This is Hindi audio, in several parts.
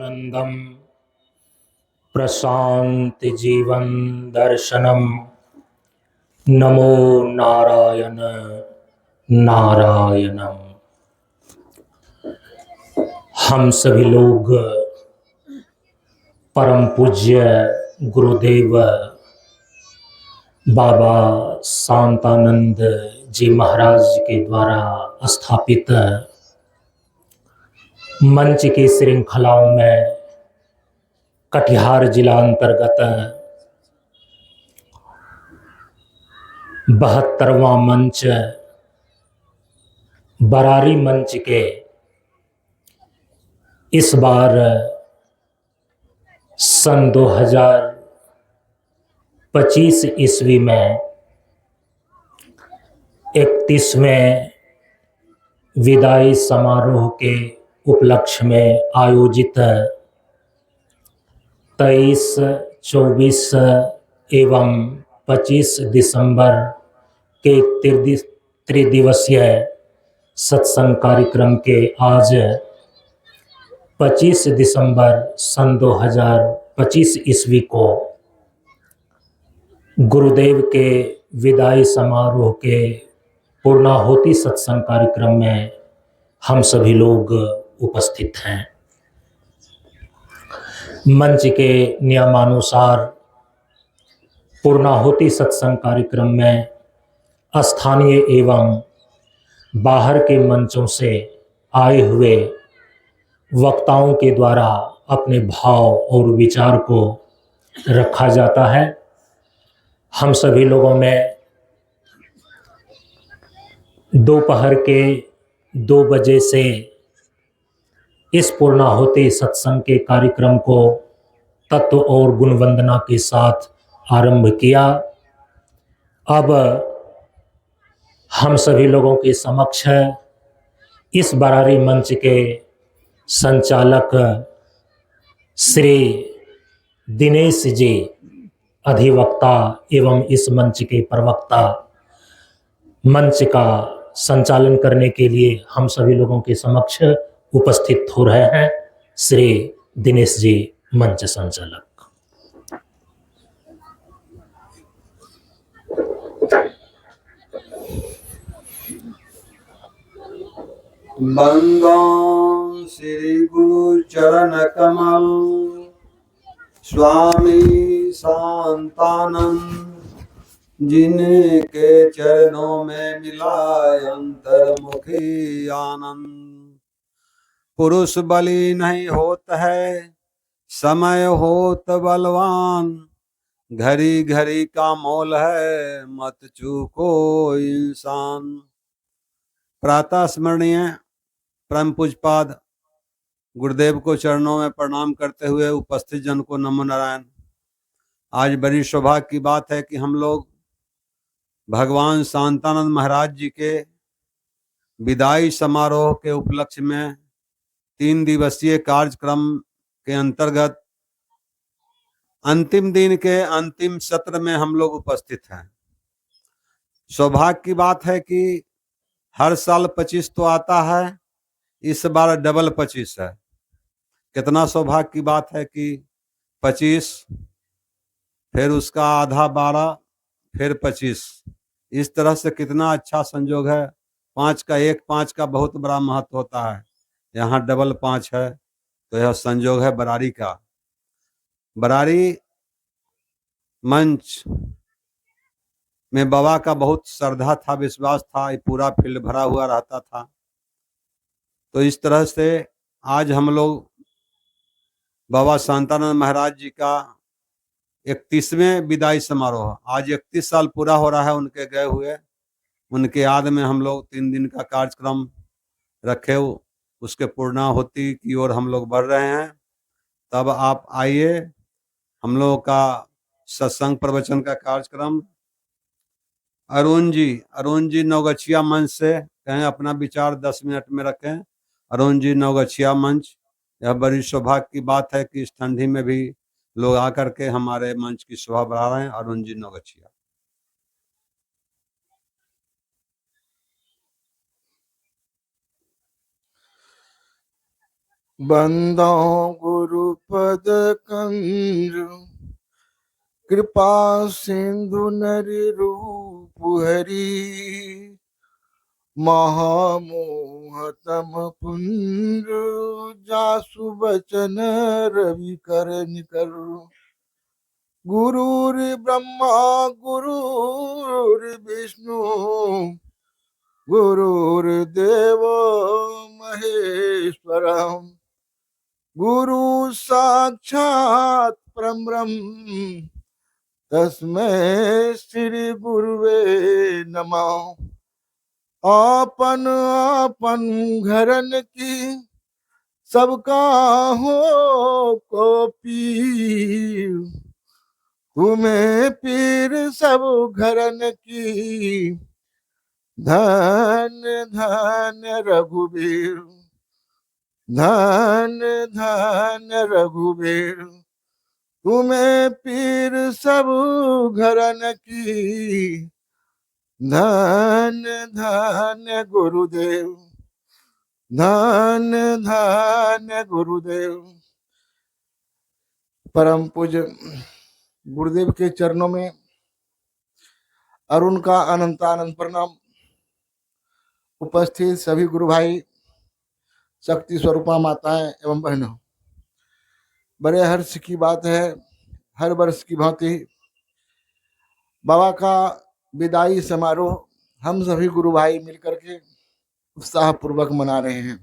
सच्चिदानंदम प्रशांत जीवन दर्शनम। नमो नारायण नारायणम। हम सभी लोग परम पूज्य गुरुदेव बाबा शांतानंद जी महाराज के द्वारा स्थापित मंच की श्रृंखलाओं में कटिहार जिला अंतर्गत 72वां मंच बरारी मंच के इस बार सन 2025 ईस्वी में 31वें विदाई समारोह के उपलक्ष्य में आयोजित 23, 24 एवं 25 दिसंबर के त्रिदिवसीय सत्संग कार्यक्रम के आज 25 दिसंबर सन 2025 ईस्वी को गुरुदेव के विदाई समारोह के पूर्णाहुति सत्संग कार्यक्रम में हम सभी लोग उपस्थित हैं। मंच के नियमानुसार पूर्णाहुति सत्संग कार्यक्रम में स्थानीय एवं बाहर के मंचों से आए हुए वक्ताओं के द्वारा अपने भाव और विचार को रखा जाता है। हम सभी लोगों में दोपहर के 2 बजे से इस पूर्णाहुति सत्संग के कार्यक्रम को तत्व और गुण वंदना के साथ आरंभ किया। अब हम सभी लोगों के समक्ष इस बरारी मंच के संचालक श्री दिनेश जी अधिवक्ता एवं इस मंच के प्रवक्ता मंच का संचालन करने के लिए हम सभी लोगों के समक्ष उपस्थित हो रहे हैं। श्री दिनेश जी मंच संचालक। बंदो श्री गुरु चरण कमल स्वामी शांतानंद जिनके चरणों में मिला अंतर्मुखी आनंद। पुरुष बलि नहीं होता है समय होत बलवान, घड़ी घड़ी का मोल है मत चूको इंसान। प्रातः स्मरणीय परम पूज्यपाद गुरुदेव को चरणों में प्रणाम करते हुए उपस्थित जन को नमो नारायण। आज बड़ी सौभाग्य की बात है कि हम लोग भगवान शांतानंद महाराज जी के विदाई समारोह के उपलक्ष्य में 3 दिवसीय कार्यक्रम के अंतर्गत अंतिम दिन के अंतिम सत्र में हम लोग उपस्थित हैं। सौभाग्य की बात है कि हर साल 25 तो आता है, इस बार डबल 25 है। कितना सौभाग्य की बात है कि 25 फिर उसका आधा 12 फिर 25, इस तरह से कितना अच्छा संयोग है। 5 का 1 5 का बहुत बड़ा महत्व होता है। यहाँ डबल 5 है तो यह संयोग है बरारी का। बरारी मंच में बाबा का बहुत श्रद्धा था, विश्वास था, ये पूरा फील्ड भरा हुआ रहता था। तो इस तरह से आज हम लोग बाबा शांतानंद महाराज जी का 31वें विदाई समारोह, आज 31 साल पूरा हो रहा है उनके गए हुए। उनके याद में हम लोग 3 दिन का कार्यक्रम रखे, उसके पूर्णाहुति की ओर हम लोग बढ़ रहे हैं। तब आप आइए, हम लोगों का सत्संग प्रवचन का कार्यक्रम अरुण जी नवगछिया मंच से कहें अपना विचार 10 मिनट में रखें। अरुण जी नवगछिया मंच, यह बड़ी सौभाग्य की बात है कि इस ठंडी में भी लोग आकर के हमारे मंच की शोभा बढ़ा रहे हैं। अरुण जी नवगछिया। बंदो गुरुपद कंज कृपा सिंधु नरि रूप हरि महामोहतम पुंज जासु बचन रवि कर निकर गुरुर् ब्रह्मा गुरुर्विष्णु गुरुर्देव महेश्वर गुरु साक्षात् परब्रह्म तस्मै श्री गुरुवे नमः। आपन आपन घरन की सबका हो को पीर, तुम्हें पीर सब घरन की धन धन रघुबीर, धन धन रघुबीर, तुम्हें पीर सब घरन की धन धन गुरुदेव, धन धन गुरुदेव। परम पूज्य गुरुदेव के चरणों में अरुण का अनंत आनंद प्रणाम। उपस्थित सभी गुरु भाई, शक्ति स्वरूपा माताएं एवं बहनों, बड़े हर्ष की बात है, हर वर्ष की भांति बाबा का विदाई समारोह हम सभी गुरु भाई मिलकर के उत्साह पूर्वक मना रहे हैं।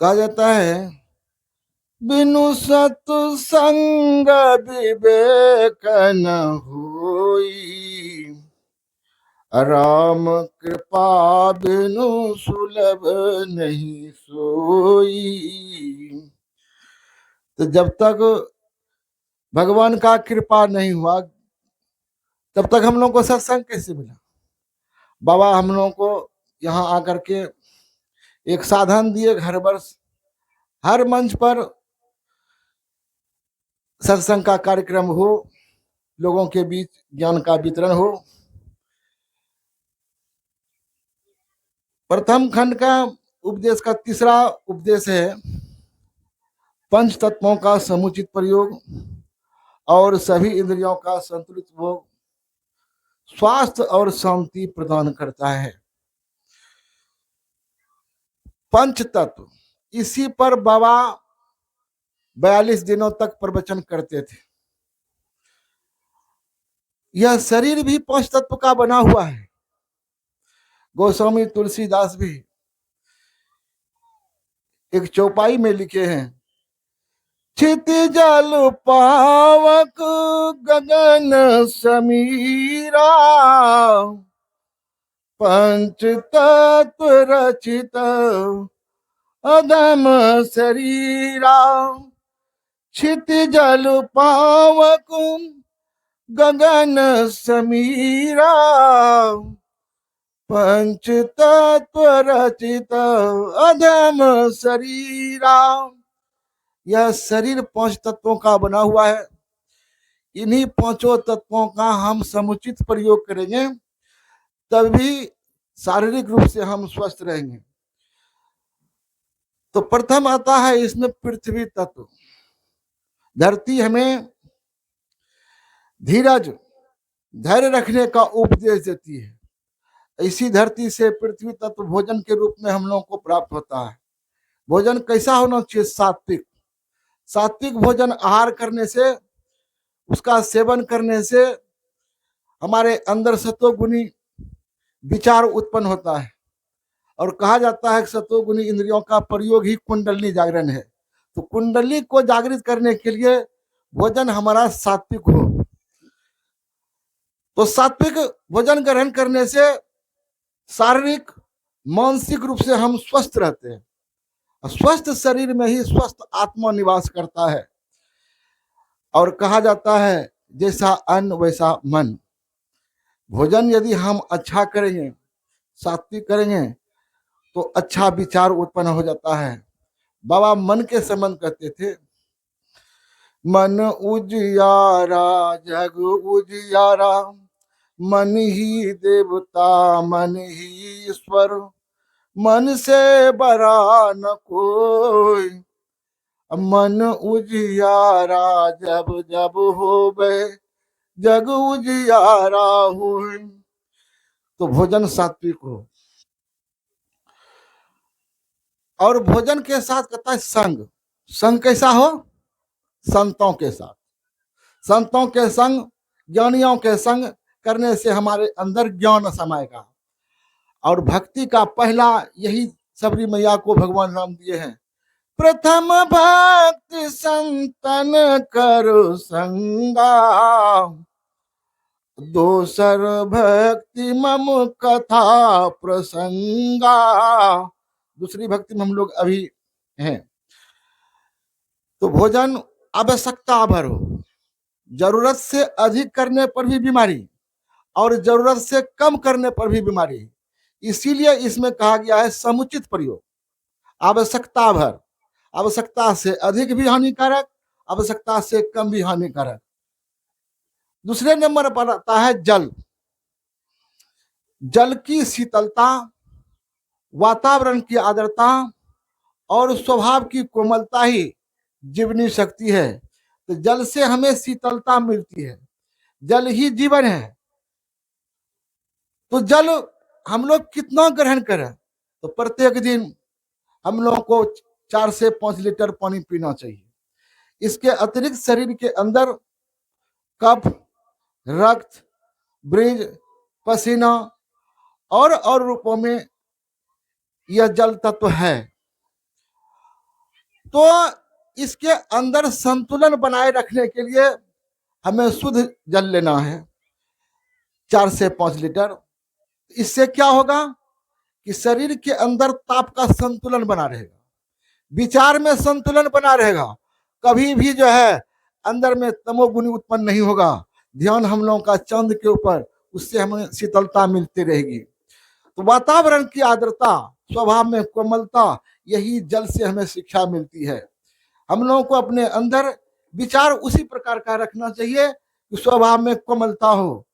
कहा जाता है बिनु सत्संग विवेक न होई, राम कृपा बिनु सुलभ नहीं सोई। तो जब तक भगवान का कृपा नहीं हुआ तब तक हम लोग को सत्संग कैसे मिला। बाबा हम लोगों को यहाँ आकर के एक साधन दिए, हर वर्ष हर मंच पर सत्संग का कार्यक्रम हो, लोगों के बीच ज्ञान का वितरण हो। प्रथम खंड का उपदेश का तीसरा उपदेश है पंच तत्वों का समुचित प्रयोग और सभी इंद्रियों का संतुलित भोग स्वास्थ्य और शांति प्रदान करता है। पंच तत्व, इसी पर बाबा 42 दिनों तक प्रवचन करते थे। यह शरीर भी पंच तत्व का बना हुआ है। गोस्वामी तुलसीदास भी एक चौपाई में लिखे हैं, क्षितिजल पावक गगन समीरा, पंच तत्व रचित अधम शरीरा। क्षितिजल पावक गगन समीरा, पंच तत्व रचित अधम शरीरा। यह शरीर पांच तत्वों का बना हुआ है। इन्हीं पांचों तत्वों का हम समुचित प्रयोग करेंगे तभी शारीरिक रूप से हम स्वस्थ रहेंगे। तो प्रथम आता है इसमें पृथ्वी तत्व। धरती हमें धीरज धैर्य रखने का उपदेश देती है। इसी धरती से पृथ्वी तत्व भोजन के रूप में हम लोगों को प्राप्त होता है। भोजन कैसा होना चाहिए? सात्विक। सात्विक भोजन आहार करने से, उसका सेवन करने से हमारे अंदर सतोगुणी विचार उत्पन्न होता है। और कहा जाता है कि सतोगुणी इंद्रियों का प्रयोग ही कुंडली जागरण है। तो कुंडली को जागृत करने के लिए भोजन हमारा सात्विक हो। तो सात्विक भोजन ग्रहण करने से शारीरिक मानसिक रूप से हम स्वस्थ रहते हैं। स्वस्थ शरीर में ही स्वस्थ आत्मा निवास करता है। और कहा जाता है जैसा अन्न वैसा मन। भोजन यदि हम अच्छा करेंगे, सात्विक करेंगे, तो अच्छा विचार उत्पन्न हो जाता है। बाबा मन के संबंध कहते थे, मन उजियारा जग उजियारा, मन ही देवता मन ही ईश्वर, मन से बरा न कोई, मन उजियारा जब जब होवे जग उजियारा होए। तो भोजन सात्विक हो, और भोजन के साथ कहता है संग। संग कैसा हो? संतों के साथ। संतों के संग, ज्ञानियों के संग करने से हमारे अंदर ज्ञान समाएगा। और भक्ति का पहला यही सबरी मैया को भगवान राम दिए हैं, प्रथम भक्ति संतन करो संगा, दोसर भक्ति मम कथा प्रसंगा। दूसरी भक्ति में हम लोग अभी हैं। तो भोजन आवश्यकता भर हो, जरूरत से अधिक करने पर भी बीमारी और जरूरत से कम करने पर भी बीमारी। इसीलिए इसमें कहा गया है समुचित प्रयोग, आवश्यकता भर। आवश्यकता से अधिक भी हानिकारक, आवश्यकता से कम भी हानिकारक। दूसरे नंबर पर आता है जल। जल की शीतलता, वातावरण की आर्द्रता और स्वभाव की कोमलता ही जीवनी शक्ति है। तो जल से हमें शीतलता मिलती है, जल ही जीवन है। तो जल हम लोग कितना ग्रहण करें? तो प्रत्येक दिन हम लोगों को 4 से 5 लीटर पानी पीना चाहिए। इसके अतिरिक्त शरीर के अंदर कफ, रक्त, ब्रीज, पसीना और रूपों में यह जल तत्व है। तो इसके अंदर संतुलन बनाए रखने के लिए हमें शुद्ध जल लेना है 4 से 5 लीटर। इससे क्या होगा कि शरीर के अंदर ताप का संतुलन बना रहेगा, विचार में संतुलन बना रहेगा, कभी भी जो है अंदर में तमोगुणी उत्पन्न नहीं होगा। ध्यान हम लोगों का चांद के ऊपर, उससे हमें शीतलता मिलती रहेगी। तो वातावरण की आर्द्रता, स्वभाव में कोमलता, यही जल से हमें शिक्षा मिलती है। हम लोगों को अपने अंदर विचार उसी प्रकार का रखना चाहिए कि स्वभाव में कोमलता हो।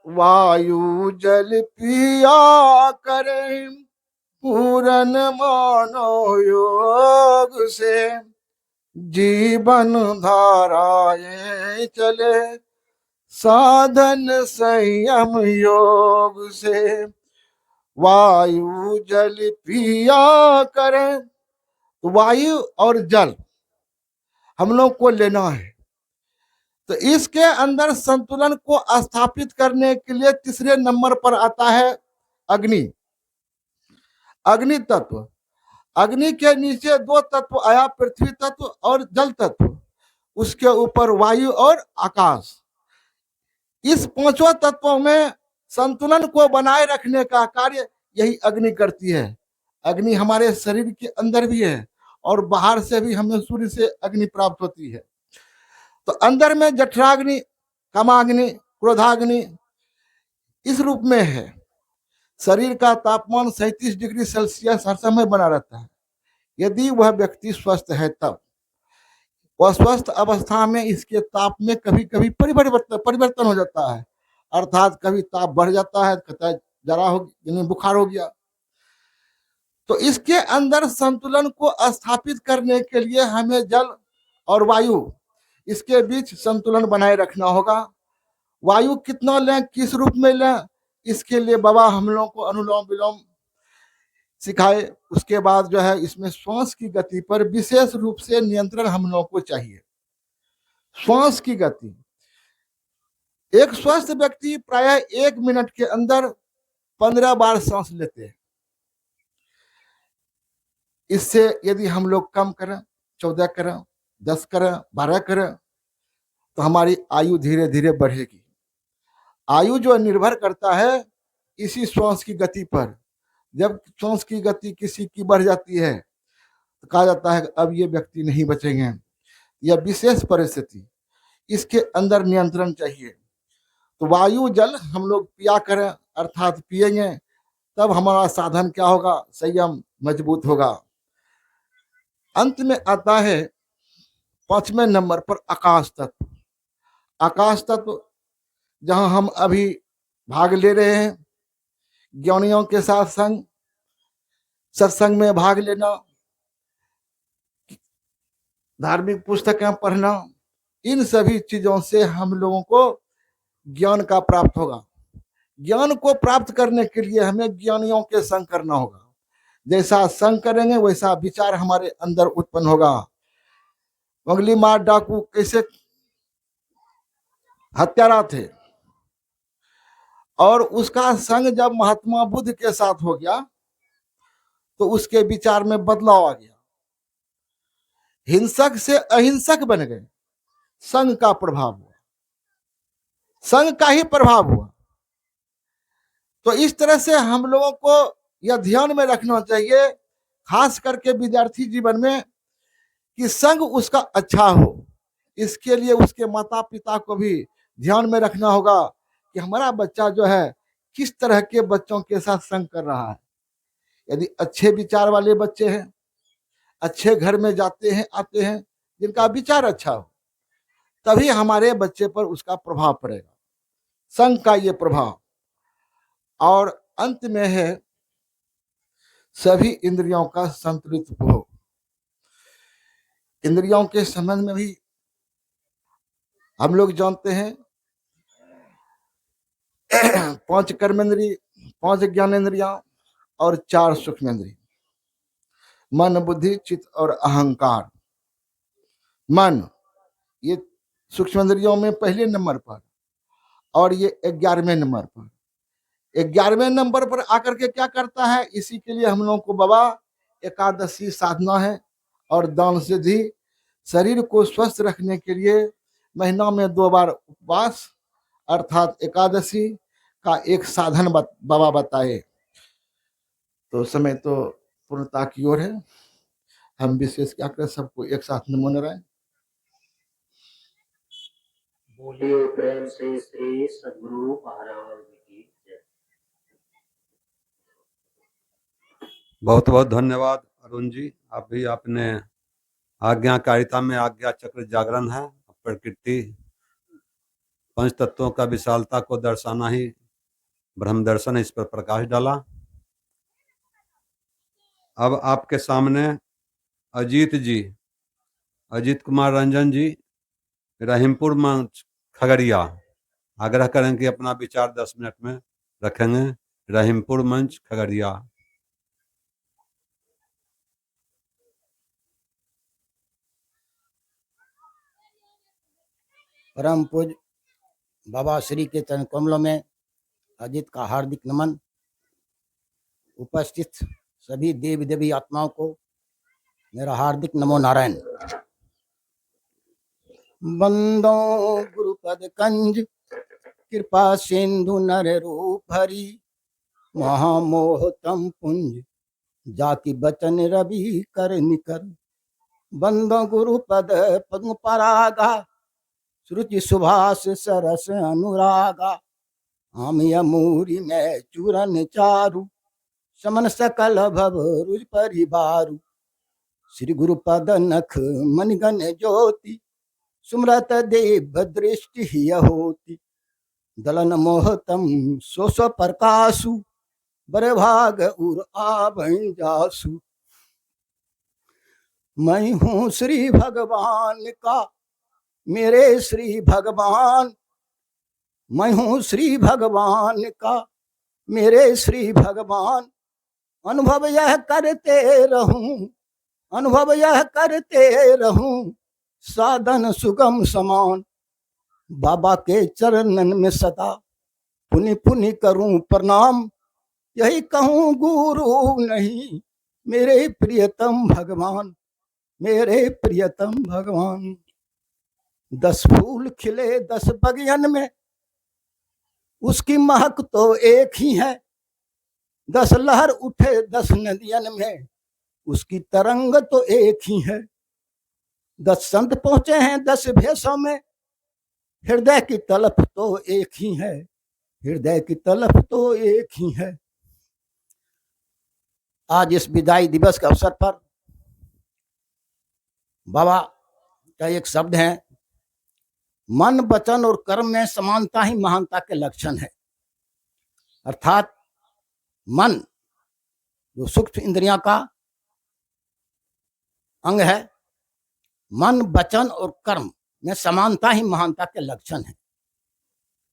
वायु जल पिया करें पूरन मानो योग से, जीवन धाराएं चले साधन संयम योग से। वायु जल पिया करें, तो वायु और जल हम लोग को लेना है। तो इसके अंदर संतुलन को स्थापित करने के लिए तीसरे नंबर पर आता है अग्नि। अग्नि तत्व। अग्नि के नीचे 2 तत्व आया, पृथ्वी तत्व और जल तत्व, उसके ऊपर वायु और आकाश। इस 5 तत्वों में संतुलन को बनाए रखने का कार्य यही अग्नि करती है। अग्नि हमारे शरीर के अंदर भी है और बाहर से भी हमें सूर्य से अग्नि प्राप्त होती है। तो अंदर में जठराग्नि, कामाग्नि, क्रोधाग्नि इस रूप में है। शरीर का तापमान 37 डिग्री सेल्सियस हर समय बना रहता है, यदि वह व्यक्ति स्वस्थ है तब। वह स्वस्थ अवस्था में इसके ताप में कभी कभी परिवर्तन हो जाता है, अर्थात कभी ताप बढ़ जाता है, कहता है जरा हो बुखार हो गया। तो इसके अंदर संतुलन को स्थापित करने के लिए हमें जल और वायु, इसके बीच संतुलन बनाए रखना होगा। वायु कितना लें, किस रूप में लें, इसके लिए बाबा हम लोगों को अनुलोम विलोम सिखाए। उसके बाद जो है इसमें श्वास की गति पर विशेष रूप से नियंत्रण हम लोगों को चाहिए। श्वास की गति, एक स्वस्थ व्यक्ति प्रायः 1 मिनट के अंदर 15 बार सांस लेते हैं। इससे यदि हम लोग कम करें, 14 करें, 10 करें, 12 करें, तो हमारी आयु धीरे धीरे बढ़ेगी। आयु जो निर्भर करता है इसी श्वास की गति पर। जब श्वास की गति किसी की बढ़ जाती है तो कहा जाता है अब ये व्यक्ति नहीं बचेंगे। यह विशेष परिस्थिति, इसके अंदर नियंत्रण चाहिए। तो वायु जल हम लोग पिया करें, अर्थात पिएंगे, तब हमारा साधन क्या होगा, संयम मजबूत होगा। अंत में आता है 5वें नंबर पर आकाश तत्व। आकाश तत्व जहां हम अभी भाग ले रहे हैं, ज्ञानियों के साथ संग, सत्संग में भाग लेना, धार्मिक पुस्तकें पढ़ना, इन सभी चीजों से हम लोगों को ज्ञान का प्राप्त होगा। ज्ञान को प्राप्त करने के लिए हमें ज्ञानियों के संग करना होगा। जैसा संग करेंगे वैसा विचार हमारे अंदर उत्पन्न होगा। मंगली मार डाकू कैसे हत्यारा थे, और उसका संग जब महात्मा बुद्ध के साथ हो गया तो उसके विचार में बदलाव आ गया। हिंसक से अहिंसक बन गए। संग का प्रभाव हुआ, संग का ही प्रभाव हुआ। तो इस तरह से हम लोगों को यह ध्यान में रखना चाहिए, खास करके विद्यार्थी जीवन में, कि संग उसका अच्छा हो। इसके लिए उसके माता पिता को भी ध्यान में रखना होगा कि हमारा बच्चा जो है किस तरह के बच्चों के साथ संग कर रहा है। यदि अच्छे विचार वाले बच्चे हैं, अच्छे घर में जाते हैं आते हैं, जिनका विचार अच्छा हो, तभी हमारे बच्चे पर उसका प्रभाव पड़ेगा, संग का ये प्रभाव। और अंत में है सभी इंद्रियों का संतुलित भोग। इंद्रियों के संबंध में भी हम लोग जानते हैं 5 कर्मेंद्रिय, 5 ज्ञानेंद्रियां और 4 सूक्ष्मेंद्रिय, मन, बुद्धि, चित्त और अहंकार। मन ये सूक्ष्मेंद्रियों में पहले नंबर पर, और ये 11वें नंबर पर। 11वें नंबर पर आकर के क्या करता है, इसी के लिए हम लोगों को बाबा एकादशी साधना है और दान सिद्धि। शरीर को स्वस्थ रखने के लिए महीना में 2 बार उपवास अर्थात एकादशी का एक साधन बाबा बताए। तो समय तो पूर्णता की ओर है। हम विशेष क्या करें, सबको एक साथ नमो नारायण। बोलिए प्रेम से श्री सद्गुरु महाराज की जय। बहुत बहुत धन्यवाद अरुण जी। आप भी आपने आज्ञाकारिता में आज्ञा चक्र जागरण है, प्रकृति पंच तत्वों का विशालता को दर्शाना ही ब्रह्म दर्शन, इस पर प्रकाश डाला। अब आपके सामने अजीत जी, अजीत कुमार रंजन जी, रहीमपुर मंच खगड़िया, आग्रह करें कि अपना विचार 10 मिनट में रखेंगे। रहीमपुर मंच खगड़िया। परम पूज्य बाबा श्री के चरण कमलों में अजीत का हार्दिक नमन। उपस्थित सभी देवी देवी आत्माओं को मेरा हार्दिक नमो नारायण। बंदो गुरुपद कंज कृपा सिंधु नर रूप हरि, महामोह तम पुंज जाति बचन रवि कर निकर। बंदो गुरुपद पद्म परागा, श्रुति सुभाष सरस अनुरागा। हम यमूरी में चूरन चारु, समन सकल भव रुज परिवारु। श्री गुरुपद नख मणिगण ज्योति, सुमरत देव दृष्टि ही होती। दलन मोहतम सोस प्रकाशु, बर भाग उर आवण जासु। मैं हूँ श्री भगवान का मेरे श्री भगवान, मैं हूँ श्री भगवान का मेरे श्री भगवान। अनुभव यह करते रहूं, अनुभव यह करते रहूं, साधन सुगम समान। बाबा के चरणन में सदा पुनि पुनि करूं प्रणाम। यही कहूं गुरु नहीं मेरे प्रियतम भगवान, मेरे प्रियतम भगवान। 10 फूल खिले 10 बगियन में, उसकी महक तो एक ही है। 10 लहर उठे 10 नदियन में, उसकी तरंग तो एक ही है। 10 संत पहुंचे हैं 10 भेषों में, हृदय की तलफ तो एक ही है, हृदय की तलफ तो एक ही है। आज इस विदाई दिवस के अवसर पर बाबा का एक शब्द है, मन वचन और कर्म में समानता ही महानता के लक्षण है। अर्थात मन जो सूक्ष्म इंद्रियां का अंग है, मन, वचन और कर्म में समानता ही महानता के लक्षण है।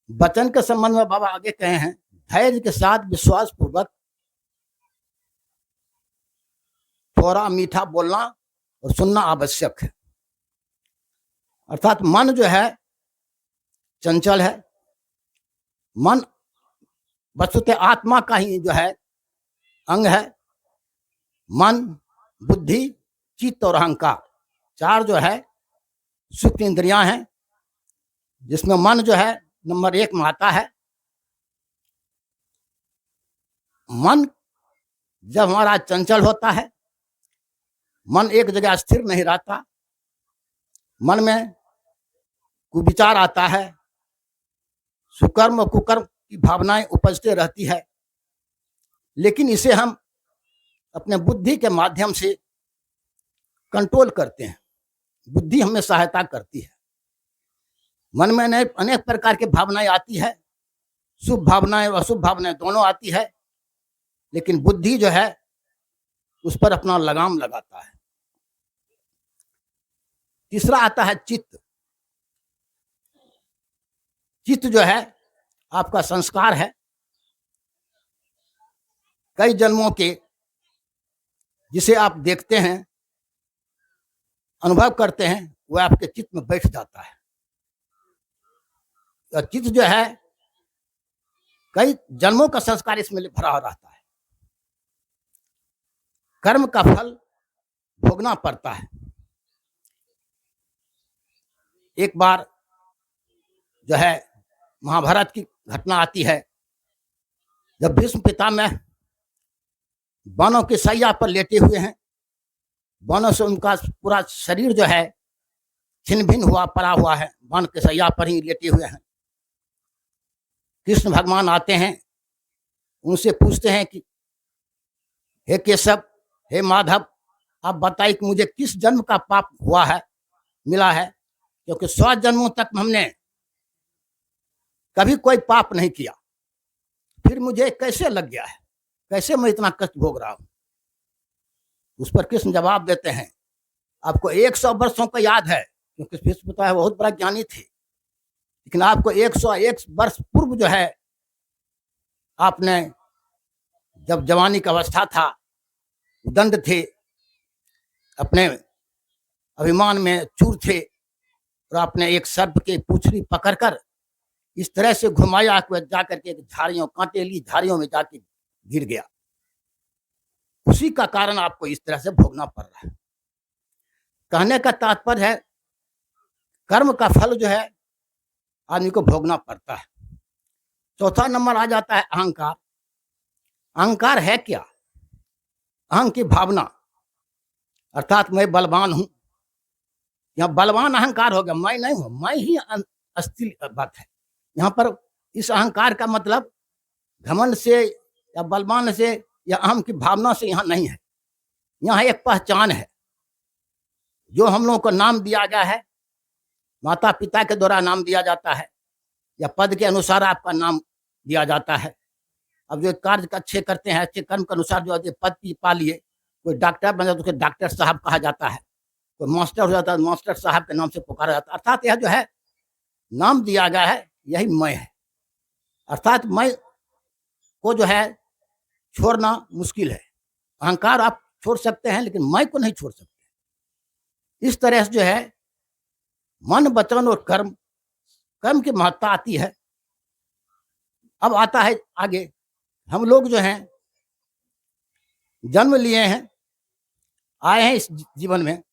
वचन के संबंध में बाबा आगे कहे हैं, धैर्य के साथ विश्वास पूर्वक थोड़ा मीठा बोलना और सुनना आवश्यक है। अर्थात मन जो है चंचल है। मन वस्तुतः आत्मा का ही जो है अंग है। मन, बुद्धि, चित्त और अहंकार, चार जो है सूक्ष्म इंद्रियां हैं, जिसमें मन जो है नंबर 1 में आता है। मन जब हमारा चंचल होता है, मन एक जगह स्थिर नहीं रहता, मन में कुविचार आता है, सुकर्म और कुकर्म की भावनाएं उपजते रहती है। लेकिन इसे हम अपने बुद्धि के माध्यम से कंट्रोल करते हैं। बुद्धि हमें सहायता करती है। मन में अनेक प्रकार की भावनाएं आती है, शुभ भावनाएं और अशुभ भावनाएं दोनों आती है, लेकिन बुद्धि जो है उस पर अपना लगाम लगाता है। तीसरा आता है चित्त। चित्त जो है आपका संस्कार है, कई जन्मों के, जिसे आप देखते हैं, अनुभव करते हैं, वह आपके चित्त में बैठ जाता है। और चित्त जो है कई जन्मों का संस्कार इसमें भरा रहता है। कर्म का फल भोगना पड़ता है। एक बार जो है महाभारत की घटना आती है, जब भीष्म पितामह बाणों की सैया पर लेटे हुए हैं, बाणों से उनका पूरा शरीर जो है छिन्न भिन्न हुआ पड़ा हुआ है, बाण के सैया पर ही लेटे हुए हैं। कृष्ण भगवान आते हैं, उनसे पूछते हैं कि हे केशव, हे माधव, आप बताइए कि मुझे किस जन्म का पाप हुआ है, मिला है, क्योंकि 100 जन्मों तक हमने कभी कोई पाप नहीं किया, फिर मुझे कैसे लग गया है, कैसे मैं इतना कष्ट भोग रहा हूं। उस पर कृष्ण जवाब देते हैं, आपको 100 वर्षों का याद है, क्योंकि भीष्म पितामह बहुत बड़ा ज्ञानी थे, लेकिन आपको 101 वर्ष पूर्व जो है, आपने जब जवानी का अवस्था था, दंड थे, अपने अभिमान में चूर थे, और आपने एक सर्प के पूंछड़ी पकड़कर इस तरह से घुमाया कि जाकर के झाड़ियों, कांटेली झाड़ियों में जाके गिर गया। उसी का कारण आपको इस तरह से भोगना पड़ रहा है। कहने का तात्पर्य है, कर्म का फल जो है आदमी को भोगना पड़ता है। चौथा नंबर आ जाता है अहंकार। अहंकार है क्या? अहं की भावना, अर्थात मैं बलवान हूं। यहाँ बलवान अहंकार हो गया, मैं नहीं हूं, मैं ही असली बात है। यहाँ पर इस अहंकार का मतलब घमंड से या बलवान से या अहम की भावना से यहाँ नहीं है। यहाँ एक पहचान है, जो हम लोगों को नाम दिया गया है, माता पिता के द्वारा नाम दिया जाता है, या पद के अनुसार आपका नाम दिया जाता है। अब जो कार्य अच्छे करते हैं, अच्छे कर्म के अनुसार जो पद पा लिए, कोई डॉक्टर बन जाता है तो उसे डॉक्टर साहब कहा जाता है, कोई मास्टर हो जाता है मास्टर साहब के नाम से पुकारा जाता है। अर्थात यह जो है नाम दिया गया है, यही मैं है। अर्थात मैं को जो है छोड़ना मुश्किल है। अहंकार आप छोड़ सकते हैं, लेकिन मैं को नहीं छोड़ सकते। इस तरह से जो है मन, वचन और कर्म की महत्ता आती है। अब आता है आगे, हम लोग जो हैं जन्म लिए हैं, आए हैं इस जीवन में,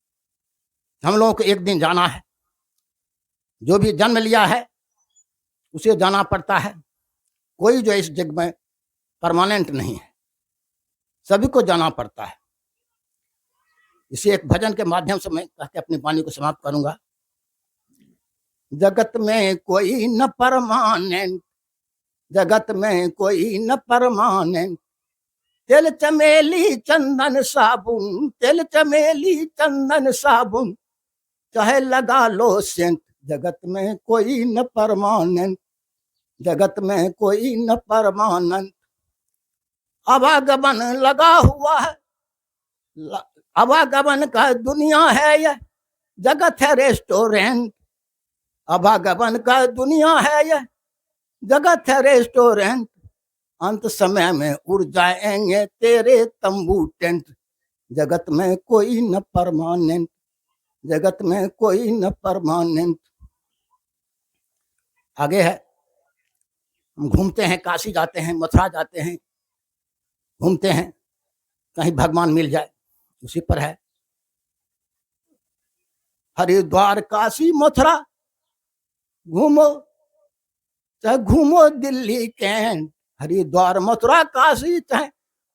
हम लोगों को एक दिन जाना है। जो भी जन्म लिया है उसे जाना पड़ता है। कोई जो इस जग में परमानेंट नहीं है, सभी को जाना पड़ता है। इसे एक भजन के माध्यम से मैं कह के अपनी वाणी को समाप्त करूंगा। जगत में कोई न परमानेंट, जगत में कोई न परमानेंट, तेल चमेली चंदन साबुन, तेल चमेली चंदन साबुन, चाहे लगा लो सेंट। जगत में कोई न परमानेंट, जगत में कोई न परमानेंट। आवागमन लगा हुआ है, आवागमन का दुनिया है यह, जगत है रेस्टोरेंट। आवागमन का दुनिया है यह, जगत है रेस्टोरेंट। अंत समय में उड़ जाएंगे तेरे तंबू टेंट। जगत में कोई न परमानेंट, जगत में कोई न परमानेंट। आगे है, हम घूमते हैं, काशी जाते हैं, मथुरा जाते हैं, घूमते हैं, कहीं भगवान मिल जाए, उसी पर है। हरिद्वार काशी मथुरा घूमो, चाहे घूमो दिल्ली कैंट। हरिद्वार मथुरा काशी चाहे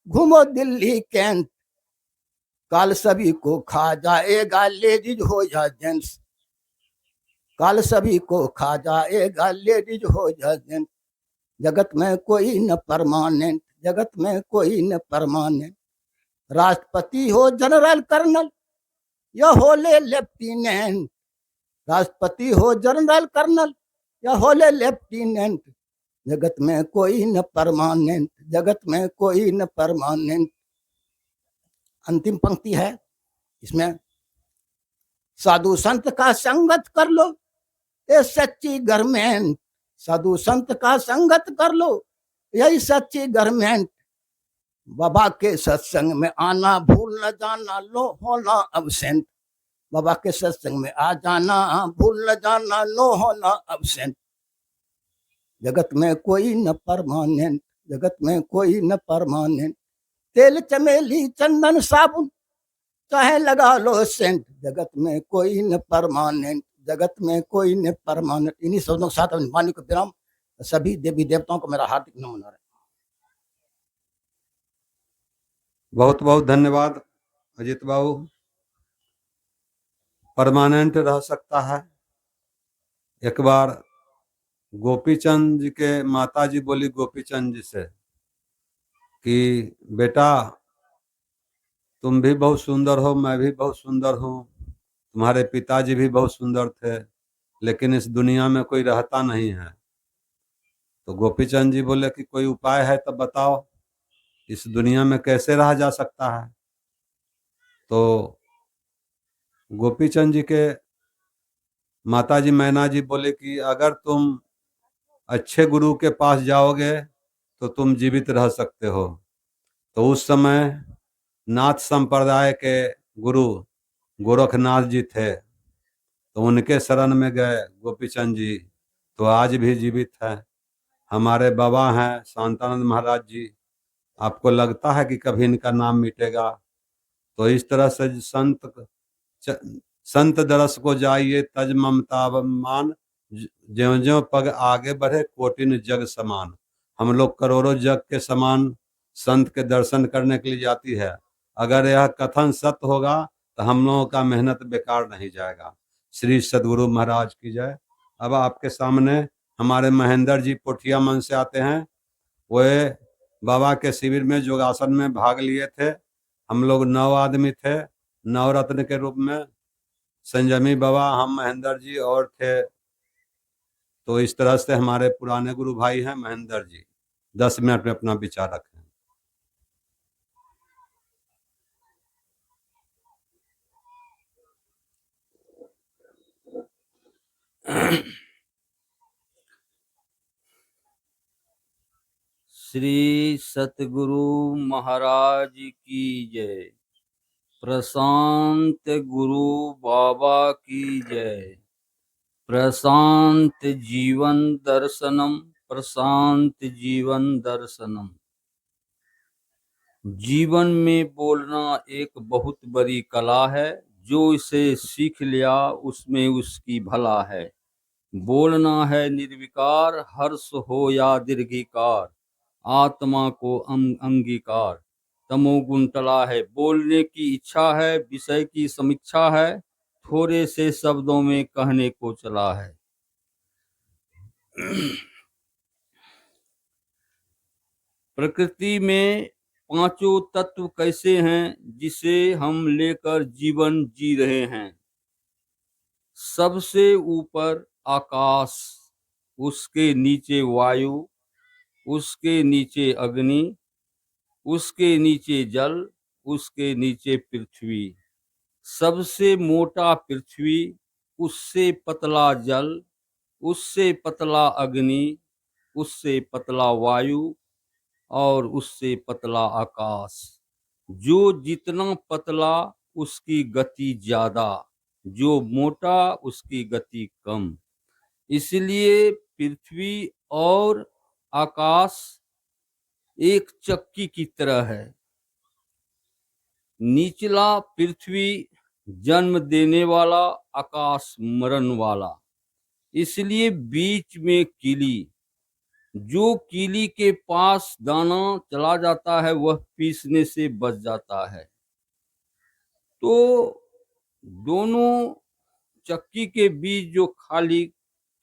घूमो दिल्ली कैंट। काल सभी को खा जाएगा, लेडीज हो या जेंट्स। काल सभी को खा जाएगा, लेडीज हो या जेंट्स। जगत में कोई न परमानेंट, जगत में कोई न परमानेंट। राष्ट्रपति हो जनरल कर्नल या होले लेफ्टिनेंट। राष्ट्रपति हो जनरल कर्नल या होले लेफ्टिनेंट। जगत में कोई न परमानेंट, जगत में कोई न परमानेंट। अंतिम पंक्ति है इसमें, साधु संत का संगत कर लो ये सच्ची गवर्नमेंट। साधु संत का संगत कर लो यही सच्ची गवर्नमेंट। बाबा के सत्संग में आना भूल न जाना, लो होना अब्सेंट। बाबा के सत्संग में आ जाना, भूल न जाना, नो होना अब्सेंट। जगत में कोई न परमानेंट, जगत में कोई न परमानेंट। तेल चमेली चंदन साबुन चाहे लगा लो सेंट। जगत में कोई न परमानेंट, जगत में कोई न परमानेंट। इन्हीं शब्दों के साथ अपनी वाणी को विराम। सभी देवी देवताओं को मेरा हार्दिक नमन है। बहुत बहुत धन्यवाद अजित बाबू। परमानेंट रह सकता है। एक बार गोपीचंद जी के माता जी बोली गोपीचंद जी से कि बेटा तुम भी बहुत सुंदर हो, मैं भी बहुत सुंदर हूँ, तुम्हारे पिताजी भी बहुत सुंदर थे, लेकिन इस दुनिया में कोई रहता नहीं है। तो गोपीचंद जी बोले कि कोई उपाय है तो बताओ, इस दुनिया में कैसे रहा जा सकता है। तो गोपीचंद जी के माताजी मैना जी बोले कि अगर तुम अच्छे गुरु के पास जाओगे तो तुम जीवित रह सकते हो। तो उस समय नाथ संप्रदाय के गुरु गोरखनाथ जी थे, तो उनके शरण में गए गोपीचंद जी, तो आज भी जीवित है। हमारे बाबा हैं शांतानंद महाराज जी, आपको लगता है कि कभी इनका नाम मिटेगा? तो इस तरह से संत दरस को जाइए तज ममता मान, ज्यों ज्यों पग आगे बढ़े कोटिन जग समान। हम लोग करोड़ों जग के समान संत के दर्शन करने के लिए जाती है। अगर यह कथन सत्य होगा तो हम लोगों का मेहनत बेकार नहीं जाएगा। श्री सदगुरु महाराज की जय। अब आपके सामने हमारे महेंद्र जी पोठिया मन से आते हैं। वे बाबा के शिविर में योगासन में भाग लिए थे। हम लोग 9 आदमी थे, 9 रत्न के रूप में। संजमी बाबा, हम महेंद्र जी और थे। तो इस तरह से हमारे पुराने गुरु भाई हैं महेंद्र जी। 10 मिनट में अपना विचार रखें। श्री सतगुरु महाराज की जय। प्रशांत गुरु बाबा की जय। प्रशांत जीवन दर्शनम, प्रशांत जीवन दर्शनम। जीवन में बोलना एक बहुत बड़ी कला है। जो इसे सीख लिया उसमें उसकी भला है। बोलना है निर्विकार, हर्ष हो या दीर्घिकार, आत्मा को अंगीकार। तमोगुण टला है, बोलने की इच्छा है, विषय की समीक्षा है, थोड़े से शब्दों में कहने को चला है। प्रकृति में 5 तत्व कैसे हैं जिसे हम लेकर जीवन जी रहे हैं? सबसे ऊपर आकाश, उसके नीचे वायु, उसके नीचे अग्नि, उसके नीचे जल, उसके नीचे पृथ्वी। सबसे मोटा पृथ्वी, उससे पतला जल, उससे पतला अग्नि, उससे पतला वायु और उससे पतला आकाश। जो जितना पतला उसकी गति ज्यादा, जो मोटा उसकी गति कम। इसलिए पृथ्वी और आकाश एक चक्की की तरह है। निचला पृथ्वी जन्म देने वाला, आकाश मरण वाला। इसलिए बीच में कीली, जो कीली के पास दाना चला जाता है वह पीसने से बच जाता है। तो दोनों चक्की के बीच जो खाली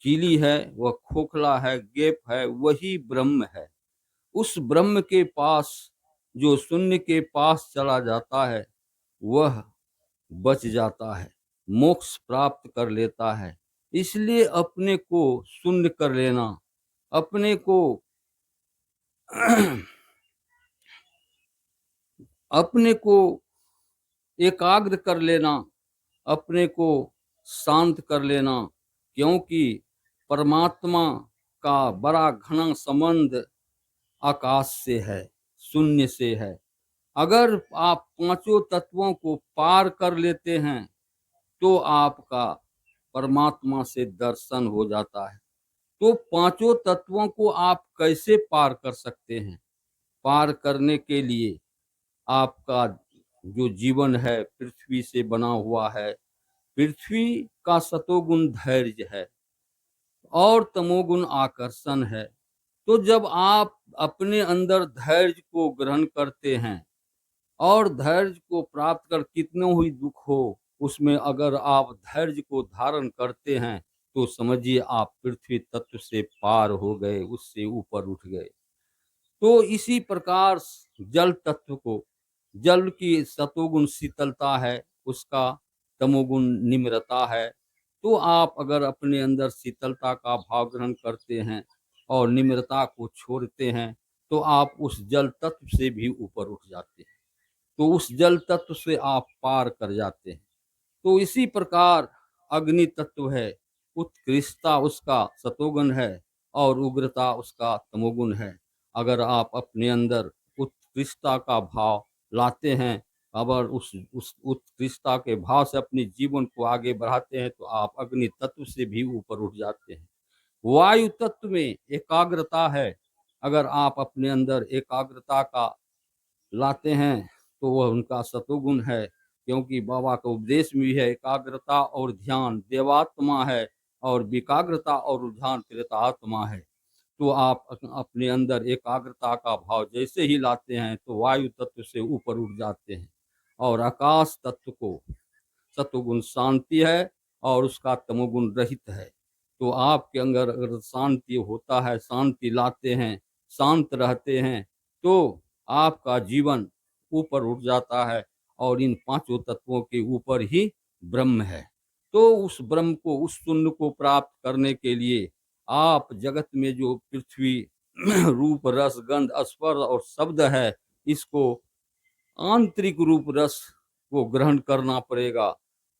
कीली है, वह खोखला है, गैप है, वही ब्रह्म है। उस ब्रह्म के पास, जो शून्य के पास चला जाता है, वह बच जाता है, मोक्ष प्राप्त कर लेता है। इसलिए अपने को शून्य कर लेना, अपने को अपने को एकाग्र कर लेना, अपने को शांत कर लेना, क्योंकि परमात्मा का बड़ा घना संबंध आकाश से है, शून्य से है। अगर आप पांचों तत्वों को पार कर लेते हैं तो आपका परमात्मा से दर्शन हो जाता है। तो पांचों तत्वों को आप कैसे पार कर सकते हैं? पार करने के लिए आपका जो जीवन है पृथ्वी से बना हुआ है। पृथ्वी का सतोगुण धैर्य है और तमोगुण आकर्षण है। तो जब आप अपने अंदर धैर्य को ग्रहण करते हैं और धैर्य को प्राप्त कर, कितनों ही दुख हो उसमें अगर आप धैर्य को धारण करते हैं तो समझिए आप पृथ्वी तत्व से पार हो गए, उससे ऊपर उठ गए। तो इसी प्रकार जल तत्व को, जल की सतोगुण शीतलता है, उसका तमोगुण निम्रता है। तो आप अगर अपने अंदर शीतलता का भाव ग्रहण करते हैं और निम्रता को छोड़ते हैं तो आप उस जल तत्व से भी ऊपर उठ जाते हैं, तो उस जल तत्व से आप पार कर जाते हैं। तो इसी प्रकार अग्नि तत्व है, उत्कृष्टता उसका सतोगुण है और उग्रता उसका तमोगुण है। अगर आप अपने अंदर उत्कृष्टता का भाव लाते हैं, अगर उस उत्कृष्टता के भाव से अपने जीवन को आगे बढ़ाते हैं तो आप अग्नि तत्व से भी ऊपर उठ जाते हैं। वायु तत्व में एकाग्रता है। अगर आप अपने अंदर एकाग्रता का लाते हैं तो वह उनका सतोगुण है, क्योंकि बाबा का उपदेश में भी है एकाग्रता और ध्यान देवात्मा है और विकाग्रता और रुझान प्रेतात्मा है। तो आप अपने अंदर एकाग्रता का भाव जैसे ही लाते हैं तो वायु तत्व से ऊपर उठ जाते हैं। और आकाश तत्व को सतोगुण शांति है और उसका तमोगुण रहित है। तो आपके अंदर अगर शांति होता है, शांति लाते हैं, शांत रहते हैं, तो आपका जीवन ऊपर उठ जाता है और इन पांचों तत्वों के ऊपर ही ब्रह्म है। तो उस ब्रह्म को, उस शून्य को प्राप्त करने के लिए आप जगत में जो पृथ्वी रूप रस गंध स्पर्श और शब्द है, इसको आंतरिक रूप रस को ग्रहण करना पड़ेगा।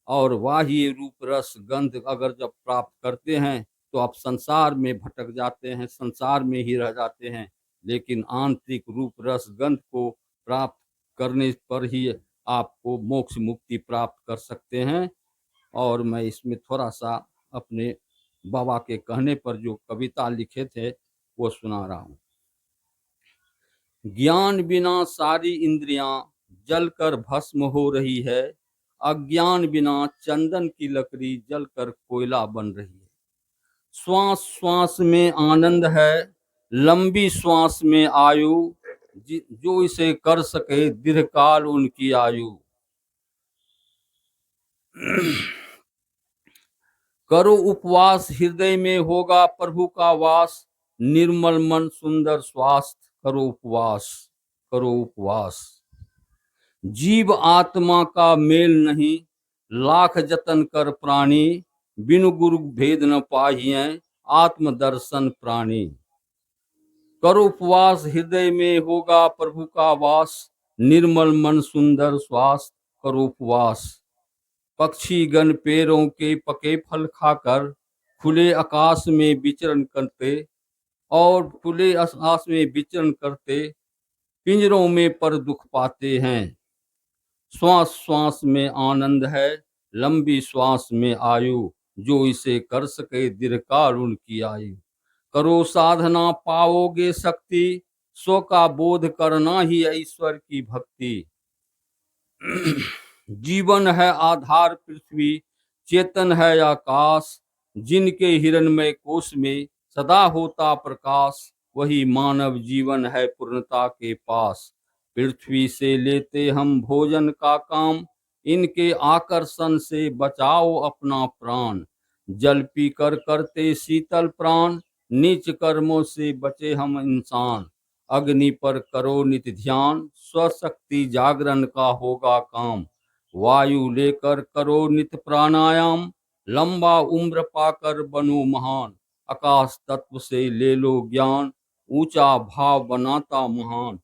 और बाह्य रूप रस गंध अगर जब प्राप्त करते हैं तो आप संसार में भटक जाते हैं, संसार में ही रह जाते हैं। लेकिन आंतरिक रूप रस गंध को प्राप्त करने पर ही आपको मोक्ष मुक्ति प्राप्त कर सकते हैं। और मैं इसमें थोड़ा सा अपने बाबा के कहने पर जो कविता लिखे थे वो सुना रहा हूँ। ज्ञान बिना सारी इंद्रियां जलकर भस्म हो रही है, अज्ञान बिना चंदन की लकड़ी जलकर कोयला बन रही है। श्वास श्वास में आनंद है, लंबी श्वास में आयु, जो इसे कर सके दीर्घकाल उनकी आयु। करो उपवास, हृदय में होगा प्रभु का वास, निर्मल मन सुंदर स्वास्थ्य, करो उपवास, करो उपवास। जीव आत्मा का मेल नहीं, लाख जतन कर प्राणी, बिनु गुरु भेद न पाहिए आत्म दर्शन प्राणी। करो उपवास, हृदय में होगा प्रभु का वास। निर्मल मन सुंदर श्वास, करो उपवास। पक्षी गण पेड़ों के पके फल खाकर खुले आकाश में विचरण करते, और खुले आकाश में विचरण करते पिंजरों में पर दुख पाते हैं। श्वास श्वास में आनंद है, लंबी श्वास में आयु। जो इसे कर सके दीर्घकाल उनकी आयु। करो साधना पाओगे शक्ति, स्व का बोध करना ही है ईश्वर की भक्ति। जीवन है आधार पृथ्वी, चेतन है आकाश। जिनके हिरणमय कोश में सदा होता प्रकाश, वही मानव जीवन है पूर्णता के पास। पृथ्वी से लेते हम भोजन का काम, इनके आकर्षण से बचाओ अपना प्राण। जल पीकर करते शीतल प्राण, नीच कर्मों से बचे हम इंसान। अग्नि पर करो नित्य ध्यान, स्वशक्ति जागरण का होगा काम। वायु लेकर करो नित्य प्राणायाम, लंबा उम्र पाकर बनो महान। आकाश तत्व से ले लो ज्ञान, ऊंचा भाव बनाता महान।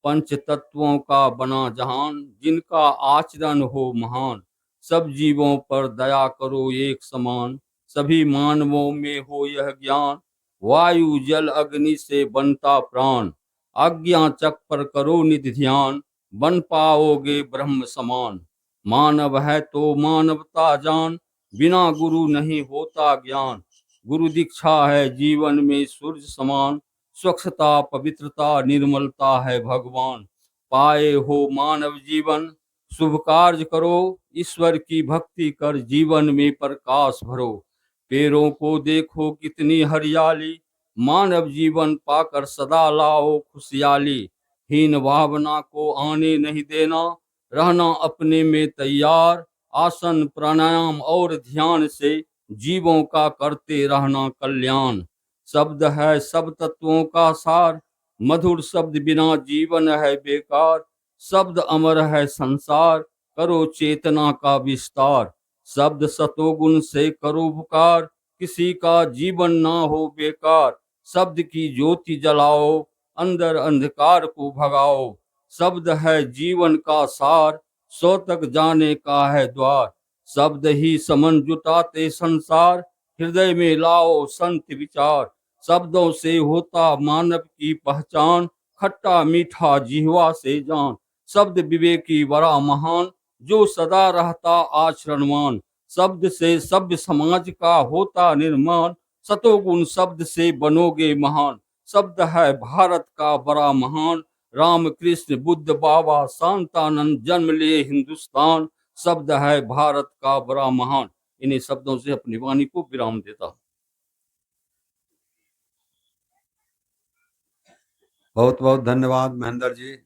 पंच तत्वों का बना जहान, जिनका आचरण हो महान। सब जीवों पर दया करो एक समान, सभी मानवों में हो यह ज्ञान। वायु जल अग्नि से बनता प्राण, आज्ञा चक पर करो नित्य ध्यान। बन पाओगे ब्रह्म समान। मानव है तो मानवता जान, बिना गुरु नहीं होता ज्ञान। गुरु दीक्षा है जीवन में सूर्य समान, स्वच्छता पवित्रता निर्मलता है भगवान। पाए हो मानव जीवन, शुभ कार्य करो, ईश्वर की भक्ति कर जीवन में प्रकाश भरो। पेड़ों को देखो कितनी हरियाली, मानव जीवन पाकर सदा लाओ खुशहाली। हीन भावना को आने नहीं देना, रहना अपने में तैयार। आसन प्राणायाम और ध्यान से जीवों का करते रहना कल्याण। शब्द है सब तत्वों का सार, मधुर शब्द बिना जीवन है बेकार। शब्द अमर है संसार, करो चेतना का विस्तार। शब्द सतोगुण से करो पुकार, किसी का जीवन ना हो बेकार। शब्द की ज्योति जलाओ, अंदर अंधकार को भगाओ। शब्द है जीवन का सार, सौ तक जाने का है द्वार। शब्द ही समन जुटाते संसार, हृदय में लाओ संत विचार। शब्दों से होता मानव की पहचान, खट्टा मीठा जिह्वा से जान। शब्द विवेकी बड़ा महान, जो सदा रहता आचरणवान। शब्द से सभ्य समाज का होता निर्माण, सतोगुण शब्द से बनोगे महान। शब्द है भारत का बड़ा महान, राम कृष्ण बुद्ध बाबा शांतानंद जन्म लिए हिंदुस्तान। शब्द है भारत का बड़ा महान। इन्हीं शब्दों से अपनी वाणी को विराम देता हूं। बहुत बहुत धन्यवाद महेंद्र जी।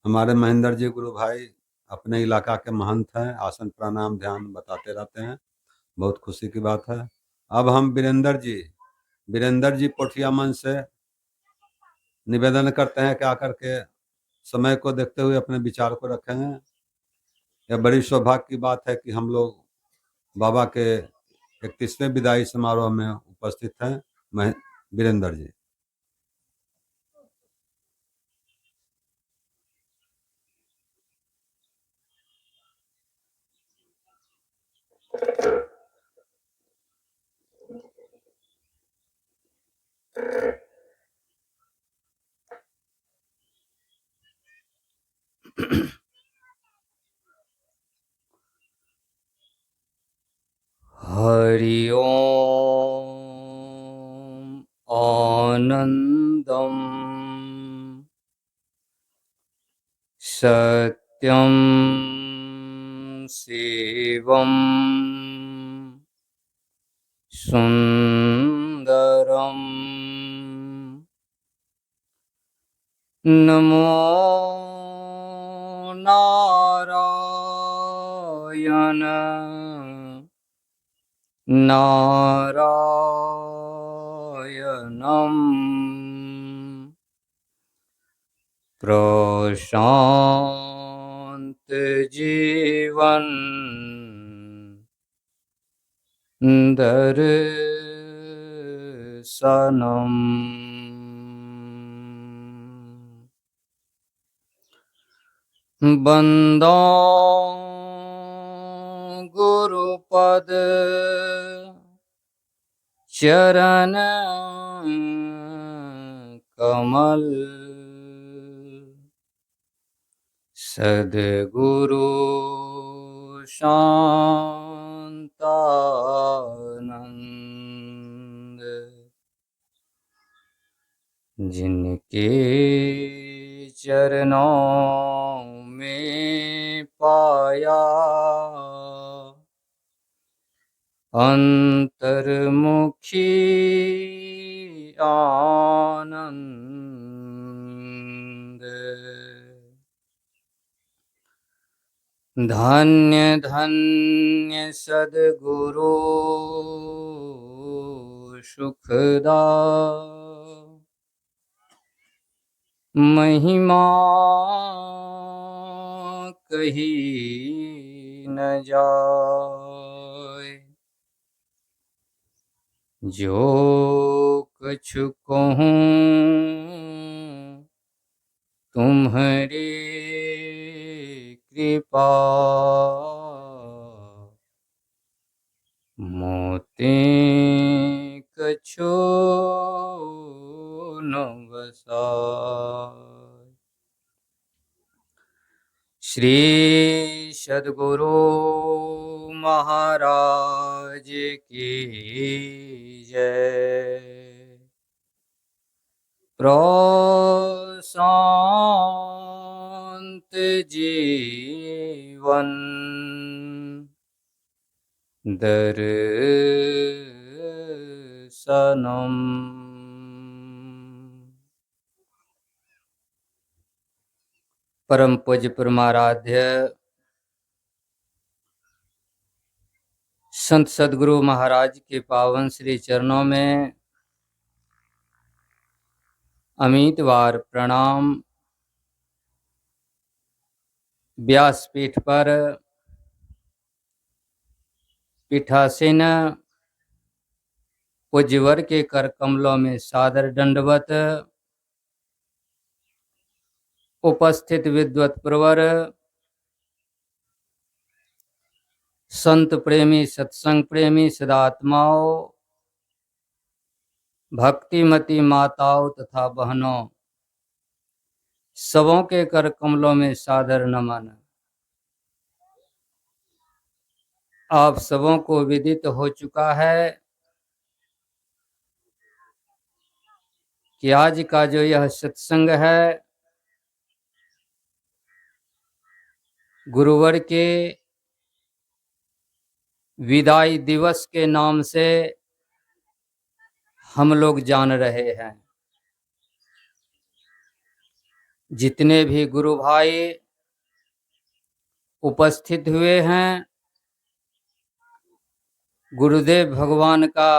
हमारे महेंद्र जी गुरु भाई अपने इलाका के महंत हैं, आसन प्राणायाम ध्यान बताते रहते हैं, बहुत खुशी की बात है। अब हम वीरेंद्र जी पोठियामन से निवेदन करते हैं कि आकर के समय को देखते हुए अपने विचार को रखेंगे। यह बड़ी सौभाग्य की बात है कि हम लोग बाबा के 31वें विदाई समारोह में उपस्थित हैं। वीरेंद्र जी। हरि ओम आनंदम सत्यम शिवम सुंदरम नमो नारायण नारायणं प्रशांत जीवन दर्शनम्। बंदो गुरुपद चरण कमल, सद्गुरु शांतानंद, जिनके चरणों में पाया अंतर्मुखी आनंद। धन्य धन्य सद्गुरु सुखदा, महिमा कही न जाए। जो कछु कहूँ तुम्हारी कृपा, मोते कछु न बसाए। श्री सद्गुरु महाराज की जय। प्रशांत जीवन दर्शनम। परम पूज्य परमाराध्य संत सद्गुरु महाराज के पावन श्री चरणों में अमितवार प्रणाम। व्यासपीठ पर पीठासीन पूज्यवर के कर कमलों में सादर दंडवत। उपस्थित विद्वत प्रवर, संत प्रेमी, सत्संग प्रेमी सदात्माओं, भक्तिमती माताओं तथा बहनों, सबों के कर कमलों में सादर नमन। आप सबों को विदित हो चुका है कि आज का जो यह सत्संग है गुरुवर के विदाई दिवस के नाम से हम लोग जान रहे हैं। जितने भी गुरु भाई उपस्थित हुए हैं, गुरुदेव भगवान का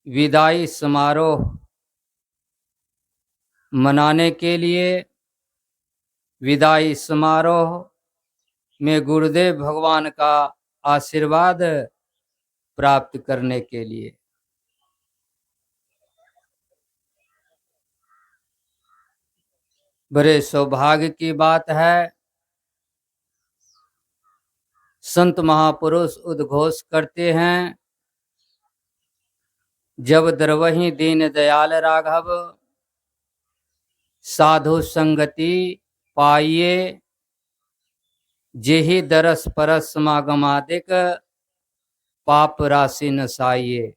विदाई समारोह मनाने के लिए, विदाई समारोह में गुरुदेव भगवान का आशीर्वाद प्राप्त करने के लिए बड़े सौभाग्य की बात है। संत महापुरुष उद्घोष करते हैं, जब द्रवहि दीन दयाल राघव, साधु संगति पाइए, जेहि दरस परस समागमादिक, पाप राशि नसाइए।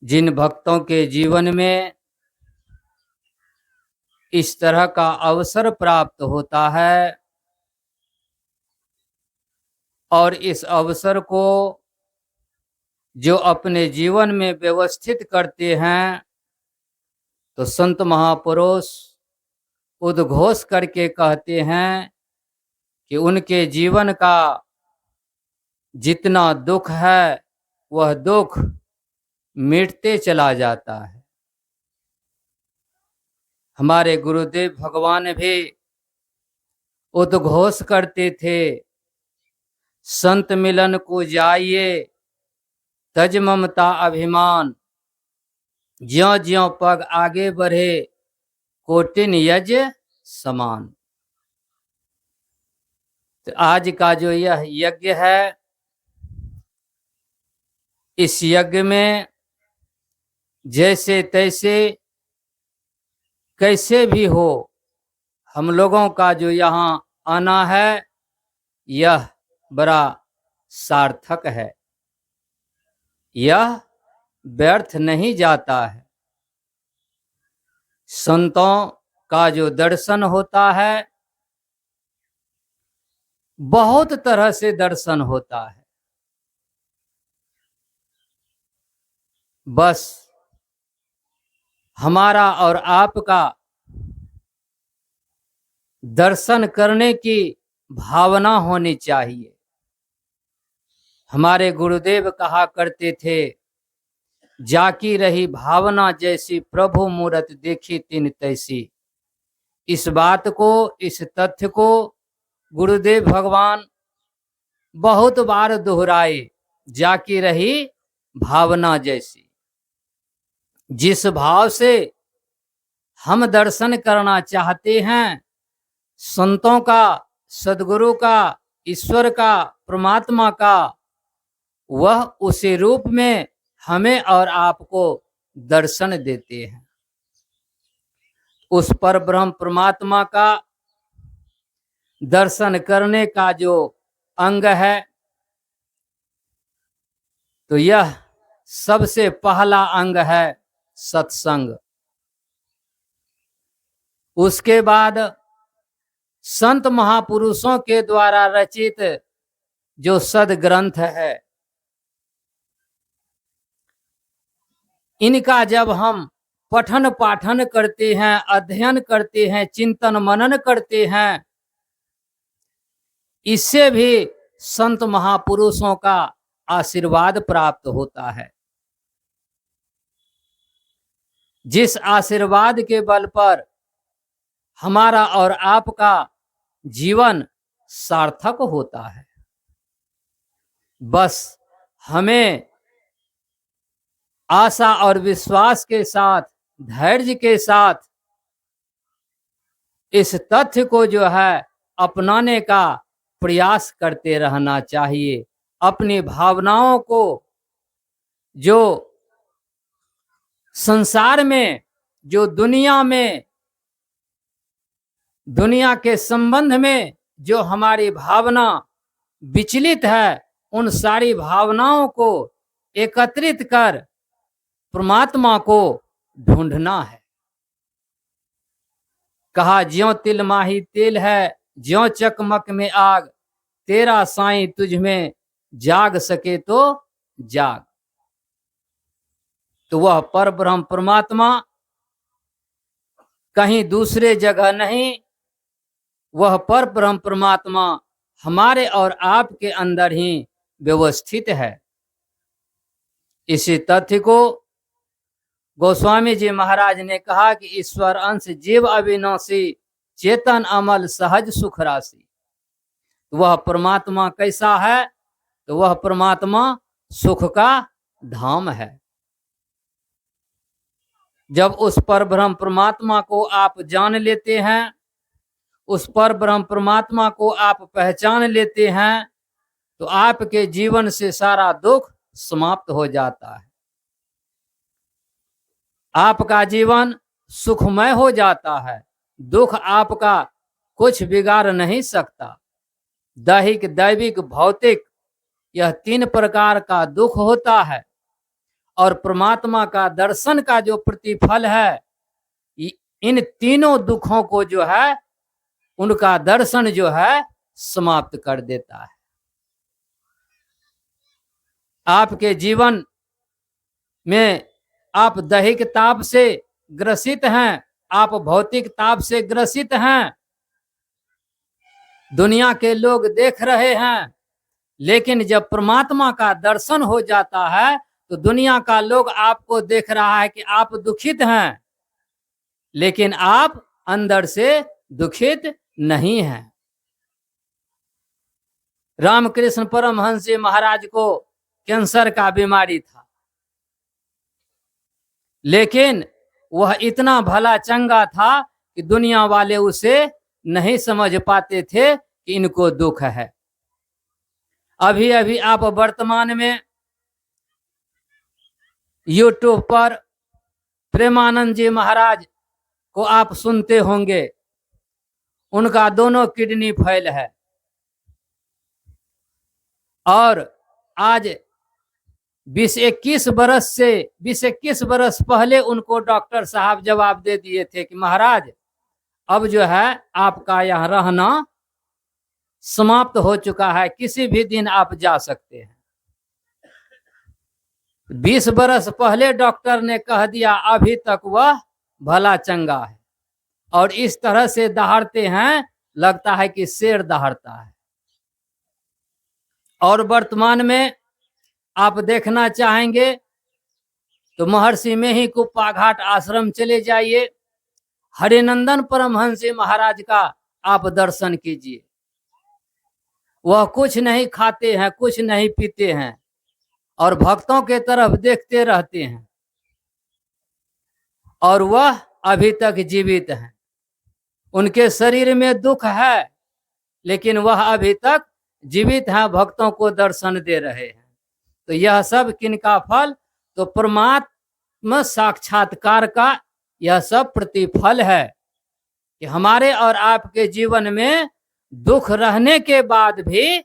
जिन भक्तों के जीवन में इस तरह का अवसर प्राप्त होता है और इस अवसर को जो अपने जीवन में व्यवस्थित करते हैं, तो संत महापुरुष उद्घोष करके कहते हैं कि उनके जीवन का जितना दुख है वह दुख मिटते चला जाता है। हमारे गुरुदेव भगवान भी उद्घोष करते थे, संत मिलन को जाइए, तज ममता अभिमान, ज्यों ज्यों पग आगे बढ़े कोटिन यज्ञ समान। तो आज का जो यह यज्ञ है, इस यज्ञ में जैसे तैसे कैसे भी हो हम लोगों का जो यहाँ आना है, यह बड़ा सार्थक है, यह व्यर्थ नहीं जाता है। संतों का जो दर्शन होता है, बहुत तरह से दर्शन होता है। बस हमारा और आपका दर्शन करने की भावना होनी चाहिए। हमारे गुरुदेव कहा करते थे, जाकी रही भावना जैसी, प्रभु मूरत देखी तिन तैसी। इस बात को, इस तथ्य को गुरुदेव भगवान बहुत बार दोहराए, जाकी रही भावना जैसी। जिस भाव से हम दर्शन करना चाहते हैं, संतों का, सदगुरु का, ईश्वर का, परमात्मा का, वह उसी रूप में हमें और आपको दर्शन देते हैं। उस पर ब्रह्म परमात्मा का दर्शन करने का जो अंग है, तो यह सबसे पहला अंग है सत्संग। उसके बाद संत महापुरुषों के द्वारा रचित जो सदग्रंथ है, इनका जब हम पठन पाठन करते हैं, अध्ययन करते हैं, चिंतन मनन करते हैं, इससे भी संत महापुरुषों का आशीर्वाद प्राप्त होता है। जिस आशीर्वाद के बल पर हमारा और आपका जीवन सार्थक होता है, बस हमें आशा और विश्वास के साथ, धैर्य के साथ इस तथ्य को जो है अपनाने का प्रयास करते रहना चाहिए। अपनी भावनाओं को, जो संसार में, जो दुनिया में, दुनिया के संबंध में जो हमारी भावना विचलित है, उन सारी भावनाओं को एकत्रित कर परमात्मा को ढूंढना है। कहा, ज्यों तिल माही तेल है, ज्यों चकमक में आग, तेरा साईं तुझ में जाग सके तो जाग। तो वह पर ब्रह्म परमात्मा कहीं दूसरे जगह नहीं, वह पर ब्रह्म परमात्मा हमारे और आपके अंदर ही व्यवस्थित है। इसी तथ्य को गोस्वामी जी महाराज ने कहा कि ईश्वर अंश जीव अविनाशी, चेतन अमल सहज सुख राशि। वह परमात्मा कैसा है? तो वह परमात्मा सुख का धाम है। जब उस पर ब्रह्म परमात्मा को आप जान लेते हैं, उस पर ब्रह्म परमात्मा को आप पहचान लेते हैं, तो आपके जीवन से सारा दुख समाप्त हो जाता है। आपका जीवन सुखमय हो जाता है। दुख आपका कुछ बिगाड़ नहीं सकता। दैहिक, दैविक, भौतिक, यह 3 प्रकार का दुख होता है। और परमात्मा का दर्शन का जो प्रतिफल है, इन तीनों दुखों को जो है, उनका दर्शन जो है समाप्त कर देता है। आपके जीवन में आप दैहिक ताप से ग्रसित हैं, आप भौतिक ताप से ग्रसित हैं, दुनिया के लोग देख रहे हैं, लेकिन जब परमात्मा का दर्शन हो जाता है, तो दुनिया का लोग आपको देख रहा है कि आप दुखित हैं, लेकिन आप अंदर से दुखित नहीं हैं। रामकृष्ण परमहंस जी महाराज को कैंसर का बीमारी था, लेकिन वह इतना भला चंगा था कि दुनिया वाले उसे नहीं समझ पाते थे कि इनको दुख है। अभी अभी आप वर्तमान में यूट्यूब पर प्रेमानंद जी महाराज को आप सुनते होंगे, उनका दोनों किडनी फेल है और आज 20-21 बरस पहले उनको डॉक्टर साहब जवाब दे दिए थे कि महाराज अब जो है आपका यहाँ रहना समाप्त हो चुका है, किसी भी दिन आप जा सकते हैं। 20 बरस पहले डॉक्टर ने कह दिया, अभी तक वह भला चंगा है और इस तरह से दहाड़ते हैं, लगता है कि शेर दहाड़ता है। और वर्तमान में आप देखना चाहेंगे तो महर्षि में ही कुप्पा घाट आश्रम चले जाइए, हरिनंदन परमहंस जी महाराज का आप दर्शन कीजिए। वह कुछ नहीं खाते हैं, कुछ नहीं पीते हैं और भक्तों के तरफ देखते रहते हैं और वह अभी तक जीवित हैं। उनके शरीर में दुख है लेकिन वह अभी तक जीवित हैं, भक्तों को दर्शन दे रहे हैं। तो यह सब किनका फल? तो परमात्मा साक्षात्कार का यह सब प्रतिफल है कि हमारे और आपके जीवन में दुख रहने के बाद भी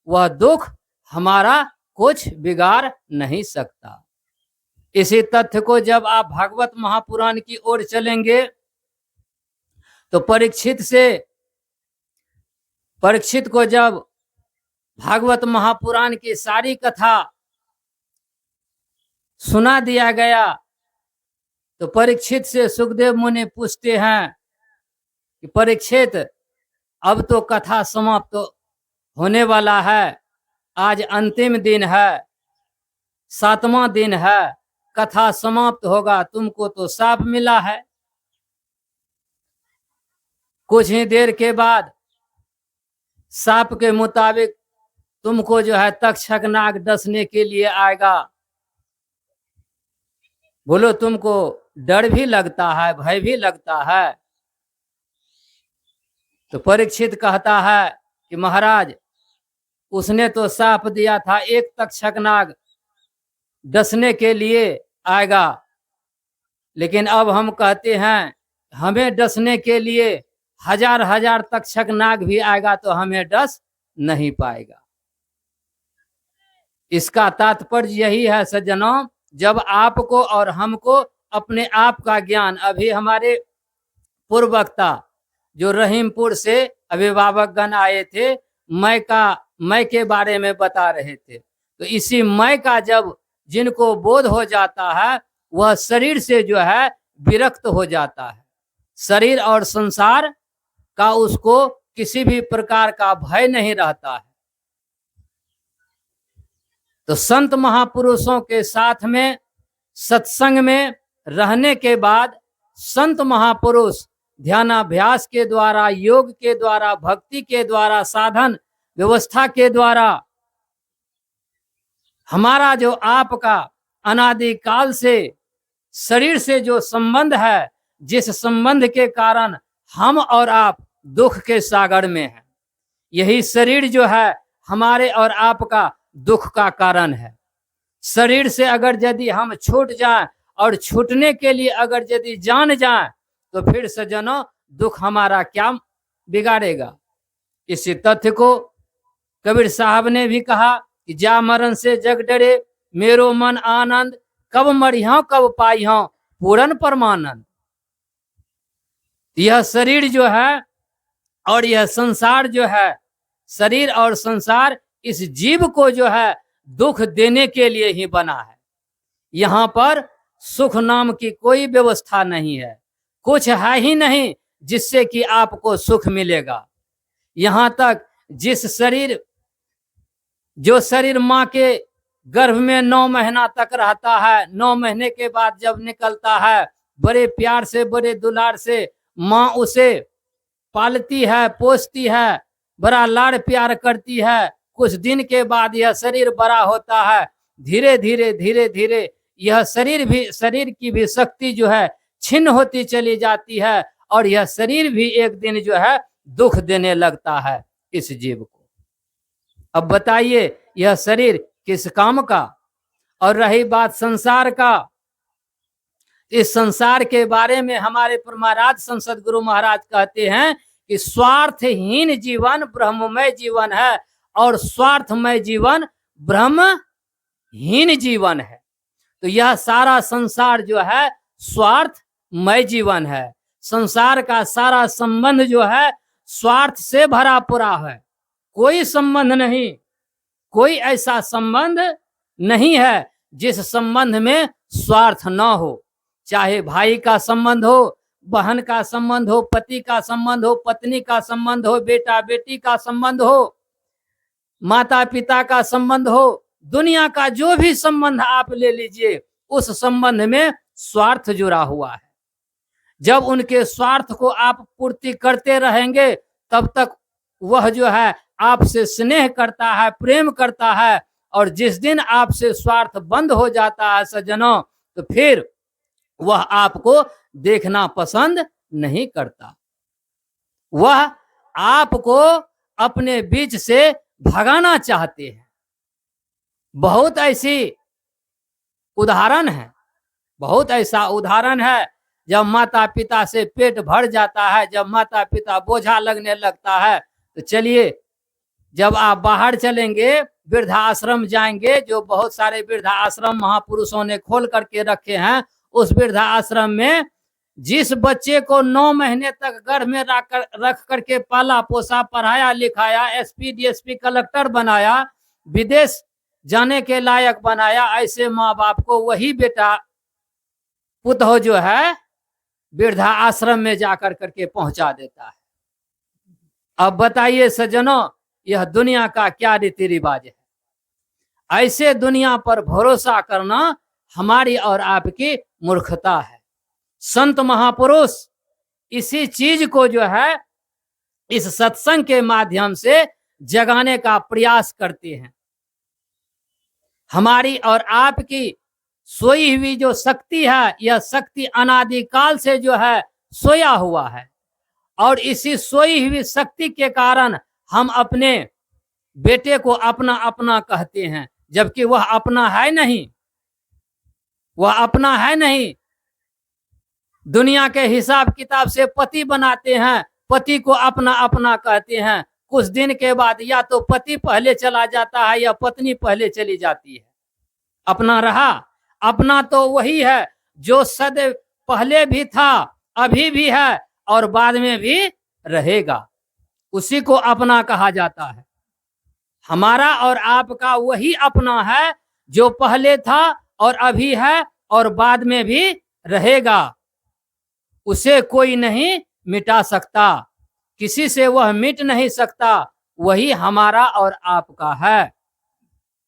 वह दुख हमारा कुछ बिगाड़ नहीं सकता। इसी तथ्य को जब आप भागवत महापुराण की ओर चलेंगे तो परीक्षित को जब भागवत महापुराण की सारी कथा सुना दिया गया तो परीक्षित से सुखदेव मुनि पूछते हैं कि परीक्षित अब तो कथा समाप्त होने वाला है, आज अंतिम दिन है, 7वां दिन है, कथा समाप्त होगा, तुमको तो शाप मिला है। कुछ ही देर के बाद शाप के मुताबिक तुमको जो है तक्षक नाग डसने के लिए आएगा। बोलो तुमको डर भी लगता है, भय भी लगता है? तो परीक्षित कहता है कि महाराज उसने तो शाप दिया था एक तक्षक नाग डसने के लिए आएगा, लेकिन अब हम कहते हैं हमें डसने के लिए 1000 तक्षक नाग भी आएगा तो हमें डस नहीं पाएगा। इसका तात्पर्य यही है सज्जनों, जब आपको और हमको अपने आप का ज्ञान, अभी हमारे पूर्व वक्ता जो रहीमपुर से अभिभावक गण आए थे, मैं के बारे में बता रहे थे, तो इसी मैं का जब जिनको बोध हो जाता है वह शरीर से जो है विरक्त हो जाता है, शरीर और संसार का उसको किसी भी प्रकार का भय नहीं रहता है। तो संत महापुरुषों के साथ में सत्संग में रहने के बाद संत महापुरुष ध्यानाभ्यास के द्वारा, योग के द्वारा, भक्ति के द्वारा, साधन व्यवस्था के द्वारा हमारा जो आपका अनादिकाल से शरीर से जो संबंध है, जिस संबंध के कारण हम और आप दुख के सागर में हैं, यही शरीर जो है हमारे और आपका दुख का कारण है। शरीर से अगर यदि हम छूट जाएं और छूटने के लिए अगर यदि जान जाएं तो फिर सज्जनों दुख हमारा क्या बिगाड़ेगा। इसी तथ्य को कबीर साहब ने भी कहा कि जा मरण से जग डरे मेरो मन आनंद, कब मरिया कब पाइया पूर्ण परमानंद। यह शरीर जो है और यह संसार जो है, शरीर और संसार इस जीव को जो है दुख देने के लिए ही बना है। यहाँ पर सुख नाम की कोई व्यवस्था नहीं है, कुछ है ही नहीं जिससे कि आपको सुख मिलेगा। यहाँ तक जो शरीर माँ के गर्भ में 9 महीना तक रहता है, 9 महीने के बाद जब निकलता है, बड़े प्यार से, बड़े दुलार से माँ उसे पालती है, पोसती है, बड़ा लाड़ प्यार करती है। कुछ दिन के बाद यह शरीर बड़ा होता है, धीरे धीरे यह शरीर की भी शक्ति जो है छिन्न होती चली जाती है और यह शरीर भी एक दिन जो है दुख देने लगता है इस जीव को। अब बताइए यह शरीर किस काम का। और रही बात संसार का, इस संसार के बारे में हमारे परमाराध्य संसद गुरु महाराज कहते हैं कि स्वार्थहीन जीवन ब्रह्ममय जीवन है और स्वार्थमय जीवन ब्रह्महीन जीवन है। तो यह सारा संसार जो है स्वार्थमय जीवन है। संसार का सारा संबंध जो है स्वार्थ से भरा पूरा है। कोई संबंध नहीं, कोई ऐसा संबंध नहीं है जिस संबंध में स्वार्थ न हो। चाहे भाई का संबंध हो, बहन का संबंध हो, पति का संबंध हो, पत्नी का संबंध हो, बेटा बेटी का संबंध हो, माता पिता का संबंध हो, दुनिया का जो भी संबंध आप ले लीजिए, उस संबंध में स्वार्थ जुड़ा हुआ है। जब उनके स्वार्थ को आप पूर्ति करते रहेंगे तब तक वह जो है आपसे स्नेह करता है, प्रेम करता है। और जिस दिन आपसे स्वार्थ बंद हो जाता है सज्जनों, तो फिर वह आपको देखना पसंद नहीं करता, वह आपको अपने बीच से भगाना चाहते हैं। बहुत ऐसी उदाहरण है, बहुत ऐसा उदाहरण है। जब माता पिता से पेट भर जाता है, जब माता पिता बोझा लगने लगता है, तो चलिए जब आप बाहर चलेंगे, वृद्धा आश्रम जाएंगे, जो बहुत सारे वृद्धा आश्रम महापुरुषों ने खोल करके रखे हैं, उस वृद्धा आश्रम में जिस बच्चे को 9 महीने तक गर्भ में रख करके पाला पोसा, पढ़ाया लिखाया, एसपी डीएसपी कलेक्टर बनाया, विदेश जाने के लायक बनाया, ऐसे माँ बाप को वही बेटा पुतह जो है वृद्धा आश्रम में जाकर करके पहुंचा देता है। अब बताइए सज्जनों, यह दुनिया का क्या रीति रिवाज है। ऐसे दुनिया पर भरोसा करना हमारी और आपकी मूर्खता है। संत महापुरुष इसी चीज को जो है इस सत्संग के माध्यम से जगाने का प्रयास करते हैं। हमारी और आपकी सोई हुई जो शक्ति है, यह शक्ति अनादिकाल से जो है सोया हुआ है, और इसी सोई हुई शक्ति के कारण हम अपने बेटे को अपना अपना कहते हैं, जबकि वह अपना है नहीं, वह अपना है नहीं। दुनिया के हिसाब किताब से पति बनाते हैं, पति को अपना अपना कहते हैं। कुछ दिन के बाद या तो पति पहले चला जाता है या पत्नी पहले चली जाती है। अपना रहा, अपना तो वही है जो सदैव पहले भी था, अभी भी है और बाद में भी रहेगा, उसी को अपना कहा जाता है। हमारा और आपका वही अपना है जो पहले था और अभी है और बाद में भी रहेगा। उसे कोई नहीं मिटा सकता, किसी से वह मिट नहीं सकता, वही हमारा और आपका है।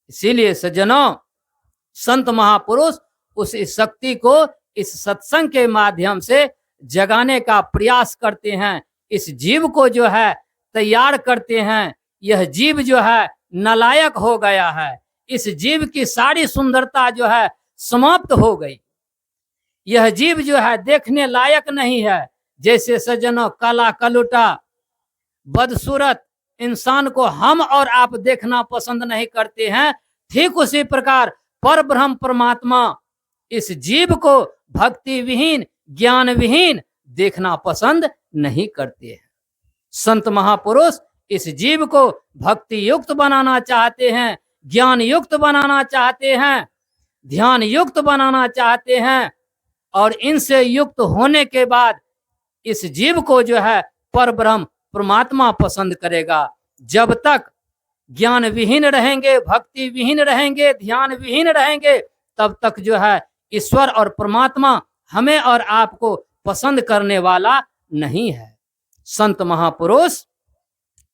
इसीलिए सज्जनों, संत महापुरुष उस शक्ति को इस सत्संग के माध्यम से जगाने का प्रयास करते हैं। इस जीव को जो है तैयार करते हैं। यह जीव जो है नालायक हो गया है, इस जीव की सारी सुंदरता जो है समाप्त हो गई। यह जीव जो है देखने लायक नहीं है। जैसे सज्जनों काला कलुटा बदसूरत इंसान को हम और आप देखना पसंद नहीं करते हैं, ठीक उसी प्रकार पर ब्रह्म परमात्मा इस जीव को भक्ति विहीन ज्ञान विहीन देखना पसंद नहीं करते हैं। संत महापुरुष इस जीव को भक्ति युक्त बनाना चाहते हैं, ज्ञान युक्त बनाना चाहते हैं, ध्यान युक्त बनाना चाहते हैं, और इनसे युक्त होने के बाद इस जीव को जो है पर ब्रह्म परमात्मा पसंद करेगा। जब तक ज्ञान विहीन रहेंगे, भक्ति विहीन रहेंगे, ध्यान विहीन रहेंगे, तब तक जो है ईश्वर और परमात्मा हमें और आपको पसंद करने वाला नहीं है। संत महापुरुष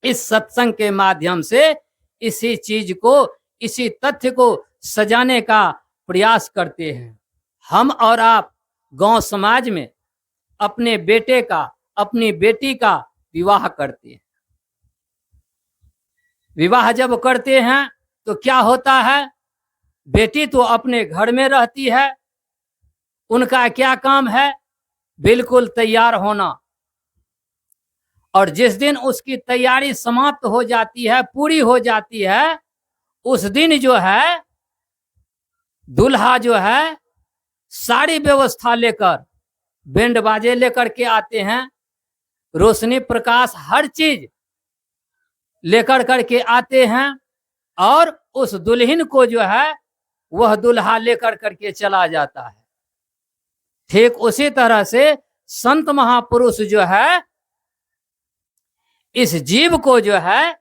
इस सत्संग के माध्यम से इसी चीज को, इसी तथ्य को सजाने का प्रयास करते हैं। हम और आप गांव समाज में अपने बेटे का, अपनी बेटी का विवाह करते हैं। विवाह जब करते हैं तो क्या होता है, बेटी तो अपने घर में रहती है, उनका क्या काम है, बिल्कुल तैयार होना, और जिस दिन उसकी तैयारी समाप्त हो जाती है, पूरी हो जाती है, उस दिन जो है दूल्हा जो है सारी व्यवस्था लेकर, बैंड बाजे लेकर के आते हैं, रोशनी प्रकाश हर चीज लेकर करके आते हैं, और उस दुल्हन को जो है वह दूल्हा लेकर करके चला जाता है। ठीक उसी तरह से संत महापुरुष जो है इस जीव को जो है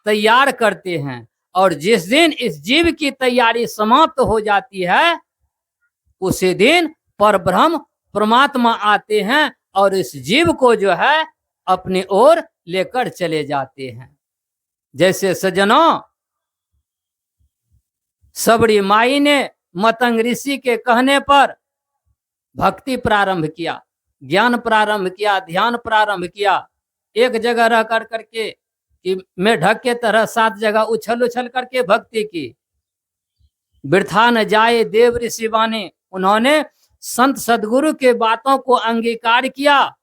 तैयार करते हैं, और जिस दिन इस जीव की तैयारी समाप्त हो जाती है उसी दिन परब्रह्म परमात्मा आते हैं और इस जीव को जो है अपनी ओर लेकर चले जाते हैं। जैसे सज्जनों, सबरी माई ने मतंग ऋषि के कहने पर भक्ति प्रारंभ किया, ज्ञान प्रारंभ किया, ध्यान प्रारंभ किया। एक जगह रह कर करके कि मैं ढक के तरह 7 जगह उछल उछल करके भक्ति की। वृथा न जाए देव ऋषि वाणी, उन्होंने संत सदगुरु के बातों को अंगीकार किया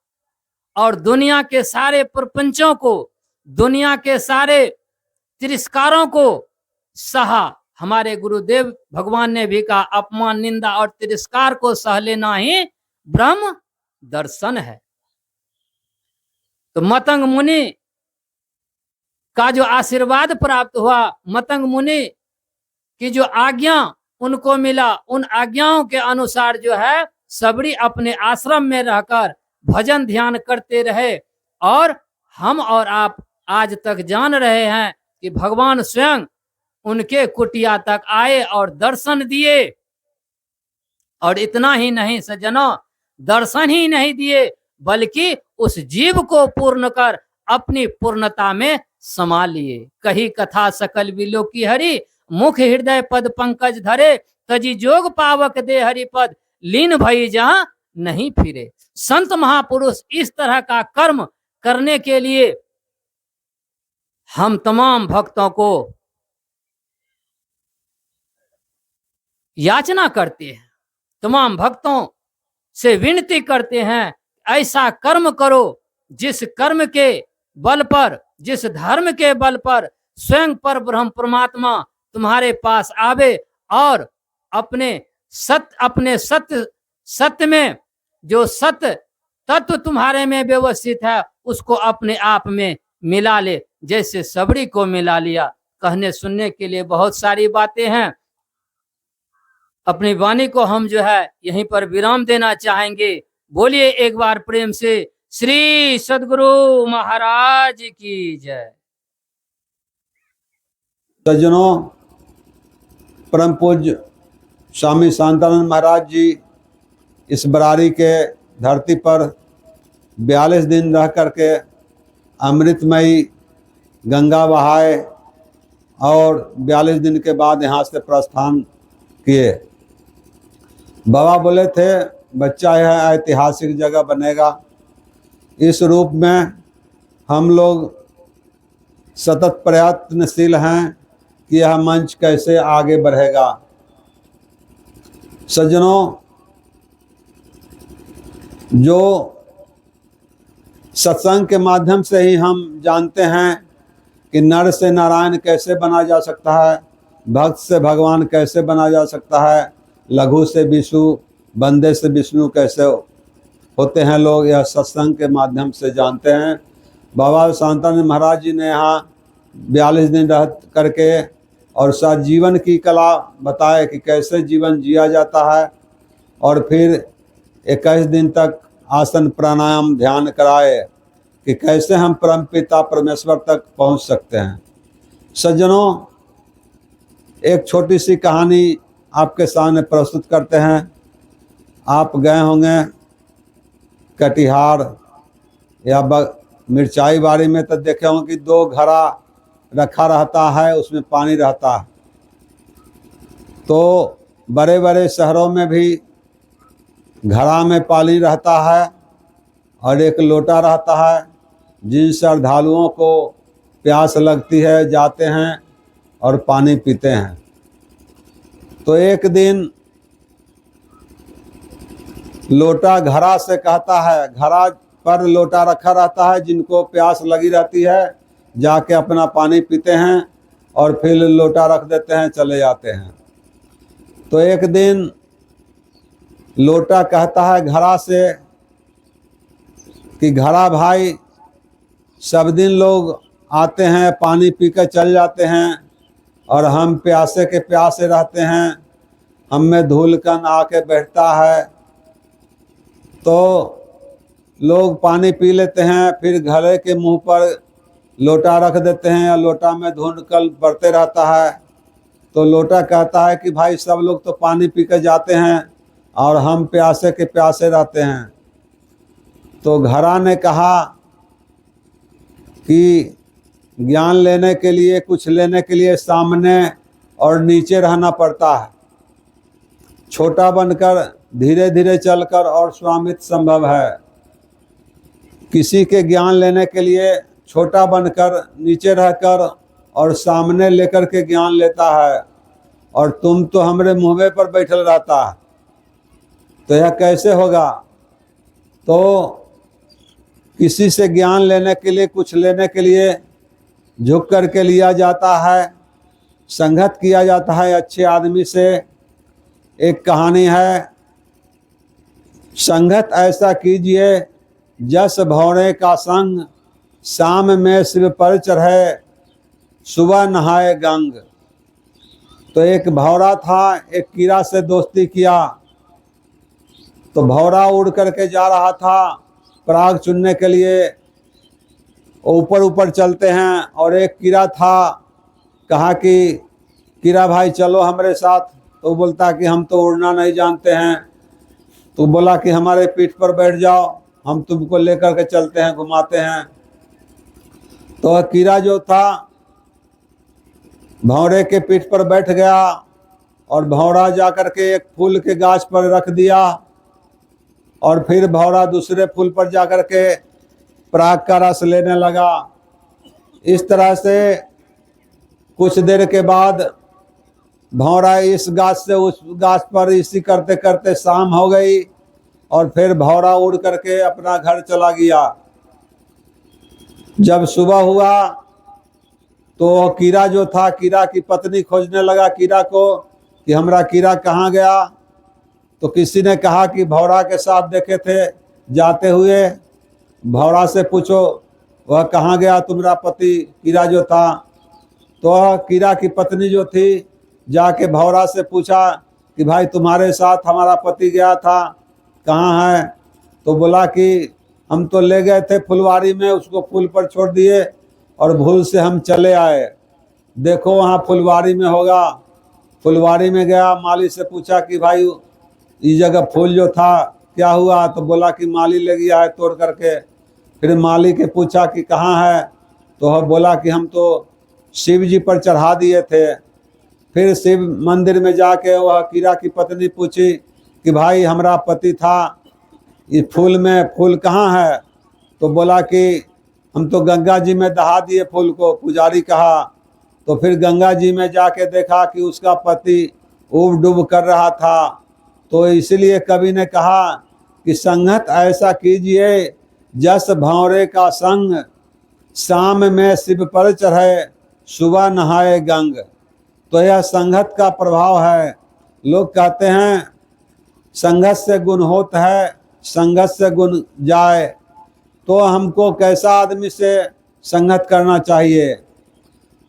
और दुनिया के सारे प्रपंचों को, दुनिया के सारे तिरस्कारों को सहा। हमारे गुरुदेव भगवान ने भी कहा, अपमान, निंदा और तिरस्कार को सह लेना ही ब्रह्म दर्शन है। तो मतंग मुनि का जो आशीर्वाद प्राप्त हुआ, मतंग मुनि की जो आज्ञा उनको मिला, उन आज्ञाओं के अनुसार जो है सबरी अपने आश्रम में रहकर भजन ध्यान करते रहे। और हम और आप आज तक जान रहे हैं कि भगवान स्वयं उनके कुटिया तक आए और दर्शन दिए। और इतना ही नहीं सज्जनों, दर्शन ही नहीं दिए बल्कि उस जीव को पूर्ण कर अपनी पूर्णता में समा लिए। कही कथा सकल विलो की हरि, मुख हृदय पद पंकज धरे, तजी जोग पावक दे हरि पद, लीन भई जहां नहीं फिरे। संत महापुरुष इस तरह का कर्म करने के लिए हम तमाम भक्तों को याचना करते हैं, तमाम भक्तों से विनती करते हैं, ऐसा कर्म करो जिस कर्म के बल पर, जिस धर्म के बल पर स्वयं पर ब्रह्म परमात्मा तुम्हारे पास आवे और अपने सत्य में जो सत्य तत्व तुम्हारे में व्यवस्थित है उसको अपने आप में मिला ले, जैसे सबरी को मिला लिया। कहने सुनने के लिए बहुत सारी बातें हैं। अपनी वाणी को हम जो है यहीं पर विराम देना चाहेंगे। बोलिए एक बार प्रेम से श्री सद्गुरु महाराज की जय। सज्जनों, परम पूज्य स्वामी शांतानंद महाराज जी इस बरारी के धरती पर 42 दिन रह करके अमृतमयी गंगा बहाए और 42 दिन के बाद यहाँ से प्रस्थान किए। बाबा बोले थे बच्चा यह ऐतिहासिक जगह बनेगा। इस रूप में हम लोग सतत प्रयत्नशील हैं कि यह मंच कैसे आगे बढ़ेगा। सज्जनों, जो सत्संग के माध्यम से ही हम जानते हैं कि नर से नारायण कैसे बना जा सकता है, भक्त से भगवान कैसे बना जा सकता है, लघु से विष्णु, बंदे से विष्णु कैसे होते हैं लोग, यह सत्संग के माध्यम से जानते हैं। बाबा शांतानंद महाराज जी ने यहाँ 42 दिन रह करके और साथ जीवन की कला बताए कि कैसे जीवन जिया जाता है, और फिर 21 दिन तक आसन प्राणायाम ध्यान कराए कि कैसे हम परमपिता परमेश्वर तक पहुंच सकते हैं। सज्जनों, एक छोटी सी कहानी आपके सामने प्रस्तुत करते हैं। आप गए होंगे कटिहार या मिर्चाई बाड़ी में, तो देखे होंगे कि 2 घड़ा रखा रहता है, उसमें पानी रहता है। तो बड़े बड़े शहरों में भी घड़ा में पानी रहता है और एक लोटा रहता है। जिन श्रद्धालुओं को प्यास लगती है जाते हैं और पानी पीते हैं। तो एक दिन लोटा घड़ा से कहता है, घड़ा पर लोटा रखा रहता है, जिनको प्यास लगी रहती है जाके अपना पानी पीते हैं और फिर लोटा रख देते हैं, चले जाते हैं। तो एक दिन लोटा कहता है घड़ा से कि घड़ा भाई, सब दिन लोग आते हैं पानी पी कर चल जाते हैं और हम प्यासे के प्यासे रहते हैं, हम में धूलकन आके बैठता है, तो लोग पानी पी लेते हैं, फिर घड़े के मुंह पर लोटा रख देते हैं और लोटा में धूलकन बढ़ते रहता है। तो लोटा कहता है कि भाई सब लोग तो पानी पी कर जाते हैं और हम प्यासे के प्यासे रहते हैं। तो घड़ा ने कहा कि ज्ञान लेने के लिए, कुछ लेने के लिए सामने और नीचे रहना पड़ता है। छोटा बनकर धीरे धीरे चलकर और स्वामित्व संभव है। किसी के ज्ञान लेने के लिए छोटा बनकर नीचे रहकर और सामने लेकर के ज्ञान लेता है, और तुम तो हमरे मुँह पर बैठल रहता है, तो यह कैसे होगा? तो किसी से ज्ञान लेने के लिए, कुछ लेने के लिए झुक कर के लिया जाता है, संगत किया जाता है अच्छे आदमी से। एक कहानी है, संगत ऐसा कीजिए जस भौरे का संग, शाम में शिव पर चढ़े, सुबह नहाए गंग। तो एक भौरा था, एक कीड़ा से दोस्ती किया। तो भौरा उड़ करके जा रहा था पराग चुनने के लिए, ऊपर ऊपर चलते हैं, और एक कीड़ा था, कहा कि कीड़ा भाई चलो हमारे साथ। तो बोलता कि हम तो उड़ना नहीं जानते हैं। तो बोला कि हमारे पीठ पर बैठ जाओ, हम तुमको लेकर के चलते हैं, घुमाते हैं। तो कीड़ा जो था भौरे के पीठ पर बैठ गया, और भौरा जा कर के एक फूल के गाछ पर रख दिया, और फिर भौरा दूसरे फूल पर जा कर के पराग का रस लेने लगा। इस तरह से कुछ देर के बाद भौरा इस गाछ से उस गाछ पर इसी करते करते शाम हो गई, और फिर भौरा उड़ करके अपना घर चला गया। जब सुबह हुआ तो कीड़ा जो था, कीड़ा की पत्नी खोजने लगा कीड़ा को कि हमारा कीड़ा कहाँ गया। तो किसी ने कहा कि भौरा के साथ देखे थे जाते हुए, भौरा से पूछो वह कहाँ गया तुम्हारा पति कीड़ा जो था। तो कीड़ा की पत्नी जो थी जाके भौरा से पूछा कि भाई तुम्हारे साथ हमारा पति गया था, कहाँ है? तो बोला कि हम तो ले गए थे फुलवारी में, उसको पुल पर छोड़ दिए और भूल से हम चले आए, देखो वहाँ फुलवारी में होगा। फुलवारी में गया, माली से पूछा कि भाई इस जगह फूल जो था क्या हुआ? तो बोला कि माली ले गया है तोड़ करके। फिर माली के पूछा कि कहाँ है? तो वह बोला कि हम तो शिव जी पर चढ़ा दिए थे। फिर शिव मंदिर में जाके वह कीड़ा की पत्नी पूछी कि भाई हमारा पति था, इस फूल में फूल कहाँ है? तो बोला कि हम तो गंगा जी में दहा दिए फूल को, पुजारी कहा। तो फिर गंगा जी में जाके देखा कि उसका पति उब डूब कर रहा था। तो इसलिए कवि ने कहा कि संगत ऐसा कीजिए जस भौरे का संग, शाम में शिव पर चढ़े, सुबह नहाए गंग। तो यह संगत का प्रभाव है। लोग कहते हैं संगत से गुण होता है, संगत से गुण जाए। तो हमको कैसा आदमी से संगत करना चाहिए?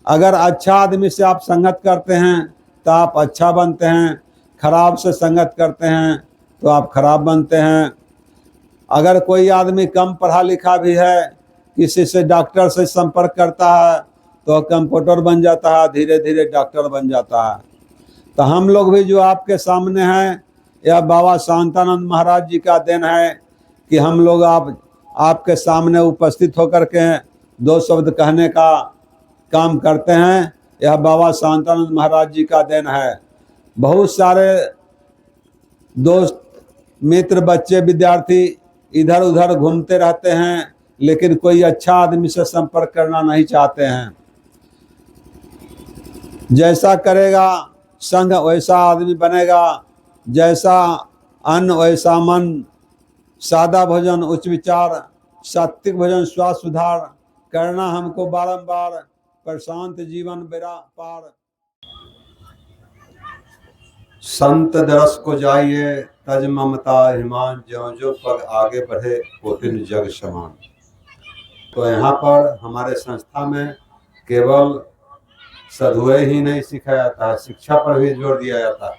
अगर अच्छा आदमी से आप संगत करते हैं तो आप अच्छा बनते हैं, खराब से संगत करते हैं तो आप खराब बनते हैं। अगर कोई आदमी कम पढ़ा लिखा भी है, किसी से डॉक्टर से संपर्क करता है तो कंप्यूटर बन जाता है, धीरे धीरे डॉक्टर बन जाता है। तो हम लोग भी जो आपके सामने हैं, यह बाबा शांतानंद महाराज जी का देन है कि हम लोग आपके सामने उपस्थित होकर के दो शब्द कहने का काम करते हैं। यह बाबा शांतानंद महाराज जी का देन है। बहुत सारे दोस्त मित्र बच्चे विद्यार्थी इधर उधर घूमते रहते हैं, लेकिन कोई अच्छा आदमी से संपर्क करना नहीं चाहते हैं। जैसा करेगा संग वैसा आदमी बनेगा, जैसा अन्न वैसा मन, सादा भोजन उच्च विचार, सात्विक भोजन स्वास्थ्य सुधार करना हमको बारंबार प्रशांत जीवन बेरा पार। संत दरस को जाइए तज ममता हिमान, ज्यों ज्यों पग आगे बढ़े कोटिन जग समान। तो यहाँ पर हमारे संस्था में केवल सधुए ही नहीं सिखाया जाता है, शिक्षा पर भी जोर दिया जाता है।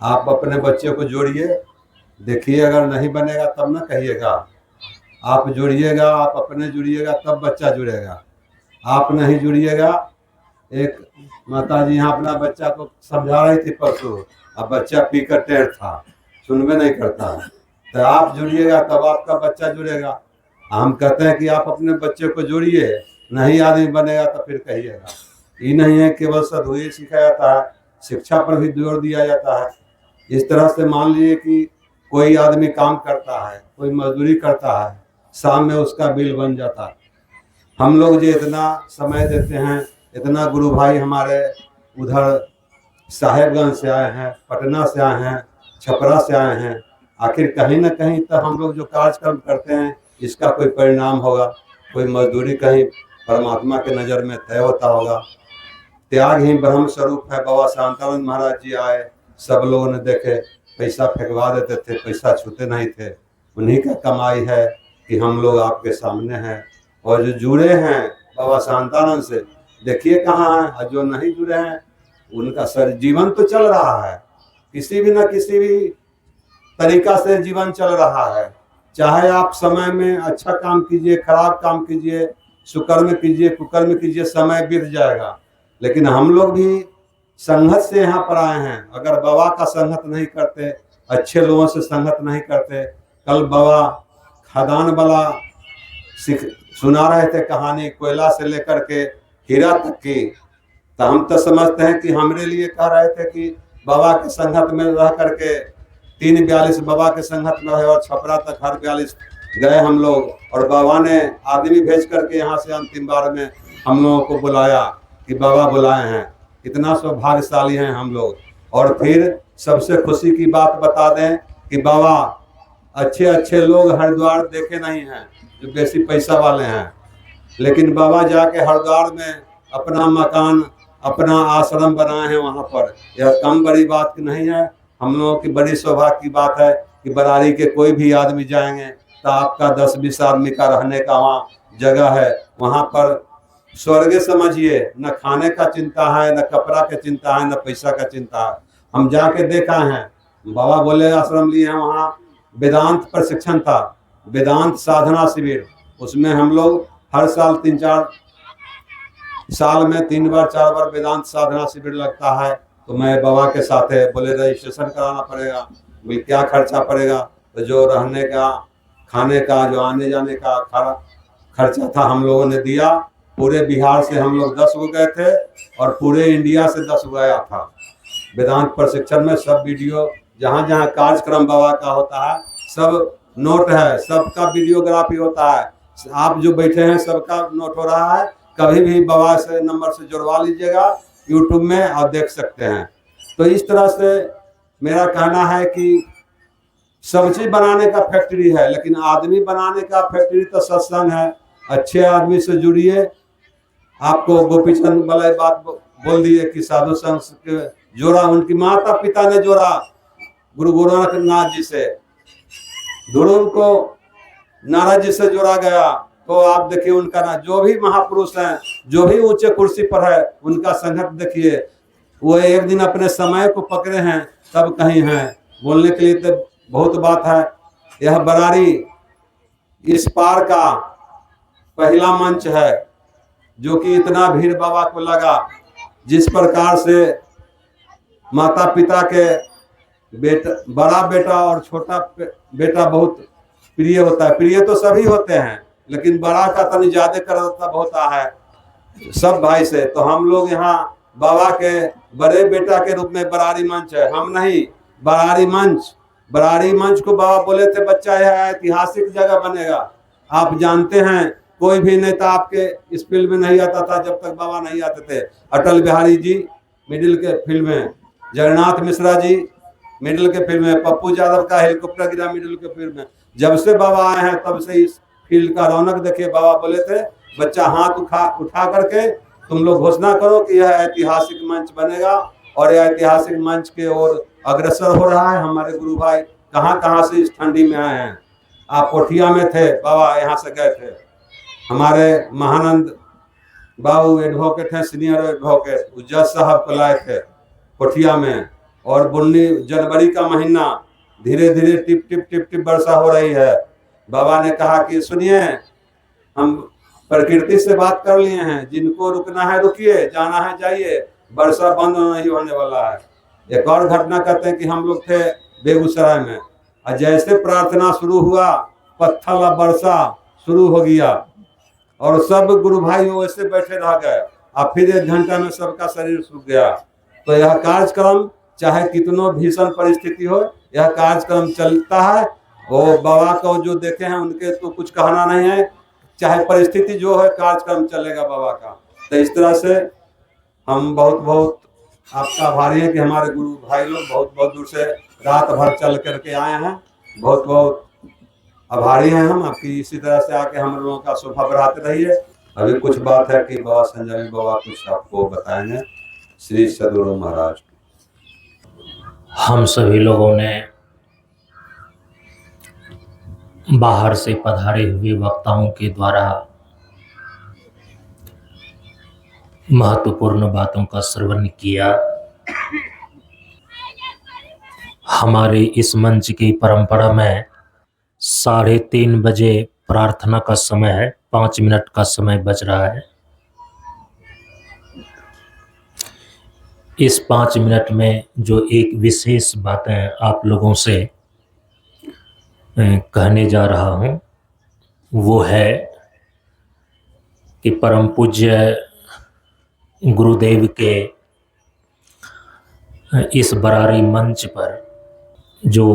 आप अपने बच्चे को जोड़िए, देखिए अगर नहीं बनेगा तब ना कहिएगा। आप जुड़िएगा, आप अपने जुड़िएगा तब बच्चा जुड़ेगा। आप नहीं जुड़िएगा। एक माता जी यहाँ अपना बच्चा को समझा रही थी परसों, अब बच्चा पीकर टेढ़ था, सुनवे नहीं करता है। तो आप जुड़िएगा तब आपका बच्चा जुड़ेगा। हम कहते हैं कि आप अपने बच्चे को जोड़िए, नहीं आदमी बनेगा तो फिर कहिएगा। ये नहीं है केवल सधुए सिखाया जाता है, शिक्षा पर भी जोर दिया जाता है। इस तरह से मान लीजिए कि कोई आदमी काम करता है, कोई मजदूरी करता है, शाम में उसका बिल बन जाता है। हम लोग जो इतना समय देते हैं, इतना गुरु भाई हमारे उधर साहेबगंज से आए हैं, पटना से आए हैं, छपरा से आए हैं, आखिर कहीं ना कहीं तो हम लोग जो कार्यक्रम करते हैं इसका कोई परिणाम होगा, कोई मजदूरी कहीं परमात्मा के नज़र में तय होता होगा। त्याग ही ब्रह्म स्वरूप है। बाबा शांतानंद महाराज जी आए, सब लोगों ने देखे, पैसा फेंकवा देते थे, पैसा छूते नहीं थे। उन्हीं का कमाई है कि हम लोग आपके सामने हैं। और जो जुड़े हैं बाबा शांतानंद से, देखिए कहाँ हैं, और जो नहीं जुड़े हैं उनका सर जीवन तो चल रहा है, किसी भी न किसी भी तरीका से जीवन चल रहा है। चाहे आप समय में अच्छा काम कीजिए, खराब काम कीजिए, सुकर्म कीजिए, कुकर्म कीजिए, समय बीत जाएगा। लेकिन हम लोग भी संगत से यहाँ पर आए हैं। अगर बाबा का संगत नहीं करते, अच्छे लोगों से संगत नहीं करते, कल बाबा खदान वाला सुना रहे थे कहानी, कोयला से लेकर के हीरा तक की, तो हम तो समझते हैं कि हमारे लिए कह रहे थे कि बाबा के संगत में रह करके 342 बाबा के संगत में रहे, और छपरा तक हर 42 गए हम लोग। और बाबा ने आदमी भेज करके यहाँ से अंतिम बार में हम लोगों को बुलाया कि बाबा बुलाए हैं। कितना सौभाग्यशाली हैं हम लोग। और फिर सबसे खुशी की बात बता दें कि बाबा अच्छे अच्छे लोग हरिद्वार देखे नहीं हैं जो बेसी पैसा वाले हैं, लेकिन बाबा जाके हरिद्वार में अपना मकान, अपना आश्रम बनाए हैं वहाँ पर। यह कम बड़ी बात नहीं है। हम लोगों की बड़ी सौभाग्य की बात है कि बरारी के कोई भी आदमी जाएंगे तो आपका 10-20 आदमी का रहने का वहाँ जगह है। वहाँ पर स्वर्ग समझिए, न खाने का चिंता है, न कपड़ा का चिंता है, न पैसा का चिंता है। हम जाके देखा है, बाबा बोले आश्रम लिए हैं, वहाँ वेदांत प्रशिक्षण था, वेदांत साधना शिविर। उसमें हम लोग हर साल 3-4 साल में 3 बार 4 बार वेदांत साधना शिविर लगता है। तो मैं बाबा के साथ है, बोले रजिस्ट्रेशन कराना पड़ेगा। बोले क्या खर्चा पड़ेगा? तो जो रहने का, खाने का, जो आने जाने का खर्चा था हम लोगों ने दिया। पूरे बिहार से हम लोग 10 गए थे और पूरे इंडिया से 10 गया था वेदांत प्रशिक्षण में। सब वीडियो जहाँ जहाँ कार्यक्रम बाबा का होता है सब नोट है, सबका वीडियोग्राफी होता है। आप जो बैठे हैं सबका नोट हो रहा है। कभी भी बाबा से नंबर से जुड़वा लीजिएगा यूट्यूब में और देख सकते हैं। तो इस तरह से मेरा कहना है कि सब चीज बनाने का फैक्ट्री है, लेकिन आदमी बनाने का फैक्ट्री तो सत्संग है। अच्छे आदमी से जुड़िए। आपको गोपीचंद वाला बात बोल दिए कि साधु संघ के जोड़ा, उनकी माता पिता ने जोड़ा गुरु गोरखनाथ जी से। ध्रुव को नारद जी से जोड़ा गया। तो आप देखिए उनका ना, जो भी महापुरुष हैं, जो भी ऊंचे कुर्सी पर है, उनका संगत देखिए। वो एक दिन अपने समय को पकड़े हैं तब कहीं हैं। बोलने के लिए तो बहुत बात है। यह बरारी इस पार का पहला मंच है जो कि इतना भीड़ बाबा को लगा। जिस प्रकार से माता पिता के बेटा, बड़ा बेटा और छोटा बेटा बहुत प्रिय होता है। प्रिय तो सभी होते हैं, लेकिन बड़ा का तनी ज्यादा करता होता है सब भाई से। तो हम लोग यहाँ बाबा के बड़े बेटा के रूप में बरारी मंच है, हम नहीं, बरारी मंच। बरारी मंच को बाबा बोले थे बच्चा यह ऐतिहासिक जगह बनेगा। आप जानते हैं कोई भी नेता आपके इस फील्ड में नहीं आता था जब तक बाबा नहीं आते थे। अटल बिहारी जी मिडिल के फील्ड में, जगन्नाथ मिश्रा जी मिडिल के फील्ड में, पप्पू यादव का हेलीकॉप्टर गिरा मिडिल के फील्ड में। जब से बाबा आए हैं तब से इस फील्ड का रौनक देखिए। बाबा बोले थे बच्चा हाथ उठा करके तुम लोग घोषणा करो कि यह ऐतिहासिक मंच बनेगा, और यह ऐतिहासिक मंच के ओर अग्रसर हो रहा है। हमारे गुरु भाई कहाँ कहाँ से इस ठंडी में आए हैं। आप कोठिया में थे, बाबा यहाँ से गए थे। हमारे महानंद बाबू एडवोकेट हैं, सीनियर एडवोकेट, जज साहब को लाए थे कोठिया में। और बुन्नी जनवरी का महीना, धीरे धीरे टिप टिप टिप टिप वर्षा हो रही है। बाबा ने कहा कि सुनिए, हम प्रकृति से बात कर लिए हैं, जिनको रुकना है रुकिए, जाना है जाइए, वर्षा बंद नहीं होने वाला है। एक और घटना कहते हैं कि हम लोग थे बेगूसराय में, और जैसे प्रार्थना शुरू हुआ पत्थर और वर्षा शुरू हो गया, और सब गुरु भाई वैसे बैठे रह गए। और फिर 1 घंटा में सबका शरीर सूख गया। तो यह कार्यक्रम चाहे कितनों भीषण परिस्थिति हो, यह कार्यक्रम चलता है। वो बाबा को जो देखे हैं उनके तो कुछ कहना नहीं है, चाहे परिस्थिति जो है कार्यक्रम चलेगा बाबा का। तो इस तरह से हम बहुत बहुत आपका आभारी हैं कि हमारे गुरु भाई लोग बहुत बहुत दूर से रात भर चल करके आए हैं। बहुत बहुत आभारी हैं हम आपकी। इसी तरह से आके हम लोगों का शोभा बढ़ाते रहिए। अभी कुछ बात है कि बाबा संजय बाबा कुछ आपको बताएंगे। श्री सदगुरु महाराज। हम सभी लोगों ने बाहर से पधारे हुए वक्ताओं के द्वारा महत्वपूर्ण बातों का श्रवण किया। हमारे इस मंच की परंपरा में 3:30 बजे प्रार्थना का समय है, 5 मिनट का समय बच रहा है। इस 5 मिनट में जो एक विशेष बातें आप लोगों से कहने जा रहा हूं, वो है कि परम पूज्य गुरुदेव के इस बरारी मंच पर जो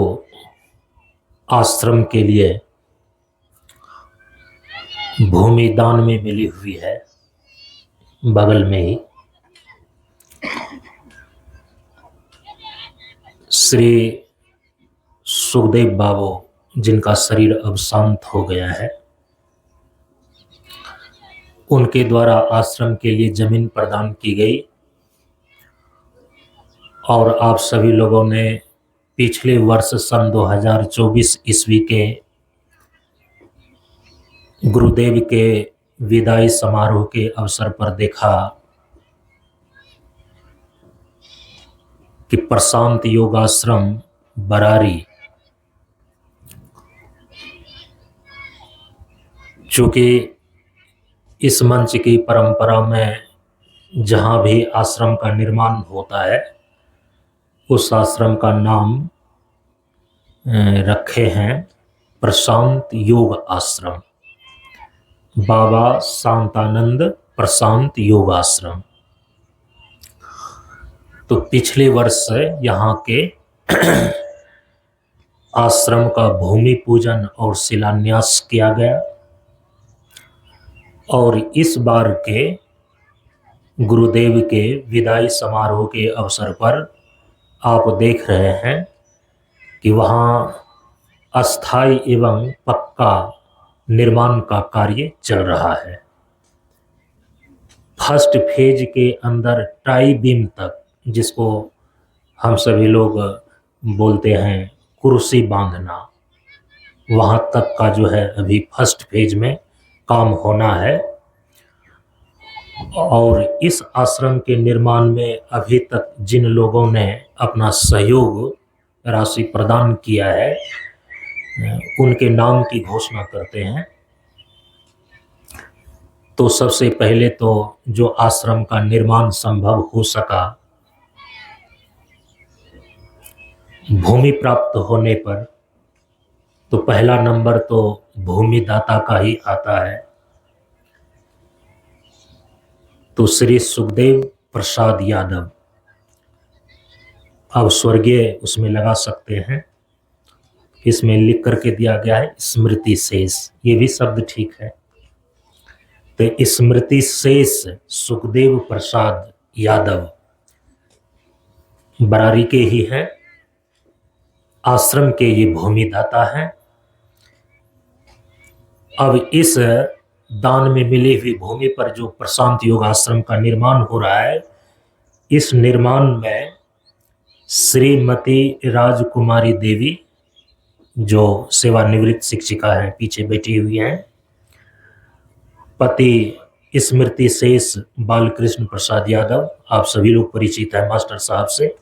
आश्रम के लिए भूमि दान में मिली हुई है, बगल में ही श्री सुखदेव बाबू, जिनका शरीर अब शांत हो गया है, उनके द्वारा आश्रम के लिए जमीन प्रदान की गई। और आप सभी लोगों ने पिछले वर्ष सन 2024 ईस्वी के गुरुदेव के विदाई समारोह के अवसर पर देखा कि प्रशांत योगाश्रम बरारी, चूँकि इस मंच की परंपरा में जहाँ भी आश्रम का निर्माण होता है, उस आश्रम का नाम रखे हैं प्रशांत योग आश्रम, बाबा शांतानंद प्रशांत योग आश्रम। तो पिछले वर्ष यहाँ के आश्रम का भूमि पूजन और शिलान्यास किया गया, और इस बार के गुरुदेव के विदाई समारोह के अवसर पर आप देख रहे हैं कि वहाँ अस्थायी एवं पक्का निर्माण का कार्य चल रहा है। फर्स्ट फेज के अंदर टाई बीम तक, जिसको हम सभी लोग बोलते हैं कुर्सी बांधना, वहाँ तक का जो है अभी फर्स्ट फेज में काम होना है। और इस आश्रम के निर्माण में अभी तक जिन लोगों ने अपना सहयोग राशि प्रदान किया है, उनके नाम की घोषणा करते हैं। तो सबसे पहले तो जो आश्रम का निर्माण संभव हो सका, भूमि प्राप्त होने पर तो पहला नंबर तो भूमि दाता का ही आता है। तो श्री सुखदेव प्रसाद यादव, अब स्वर्गीय उसमें लगा सकते हैं, इसमें लिख करके दिया गया है स्मृति शेष, ये भी शब्द ठीक है। तो स्मृति शेष सुखदेव प्रसाद यादव बरारी के ही हैं, आश्रम के ये भूमिदाता हैं। अब इस दान में मिली हुई भूमि पर जो प्रशांत योग आश्रम का निर्माण हो रहा है, इस निर्माण में श्रीमती राजकुमारी देवी जो सेवानिवृत्त शिक्षिका है पीछे बैठी हुई हैं, पति स्मृति शेष बालकृष्ण प्रसाद यादव, आप सभी लोग परिचित हैं मास्टर साहब से,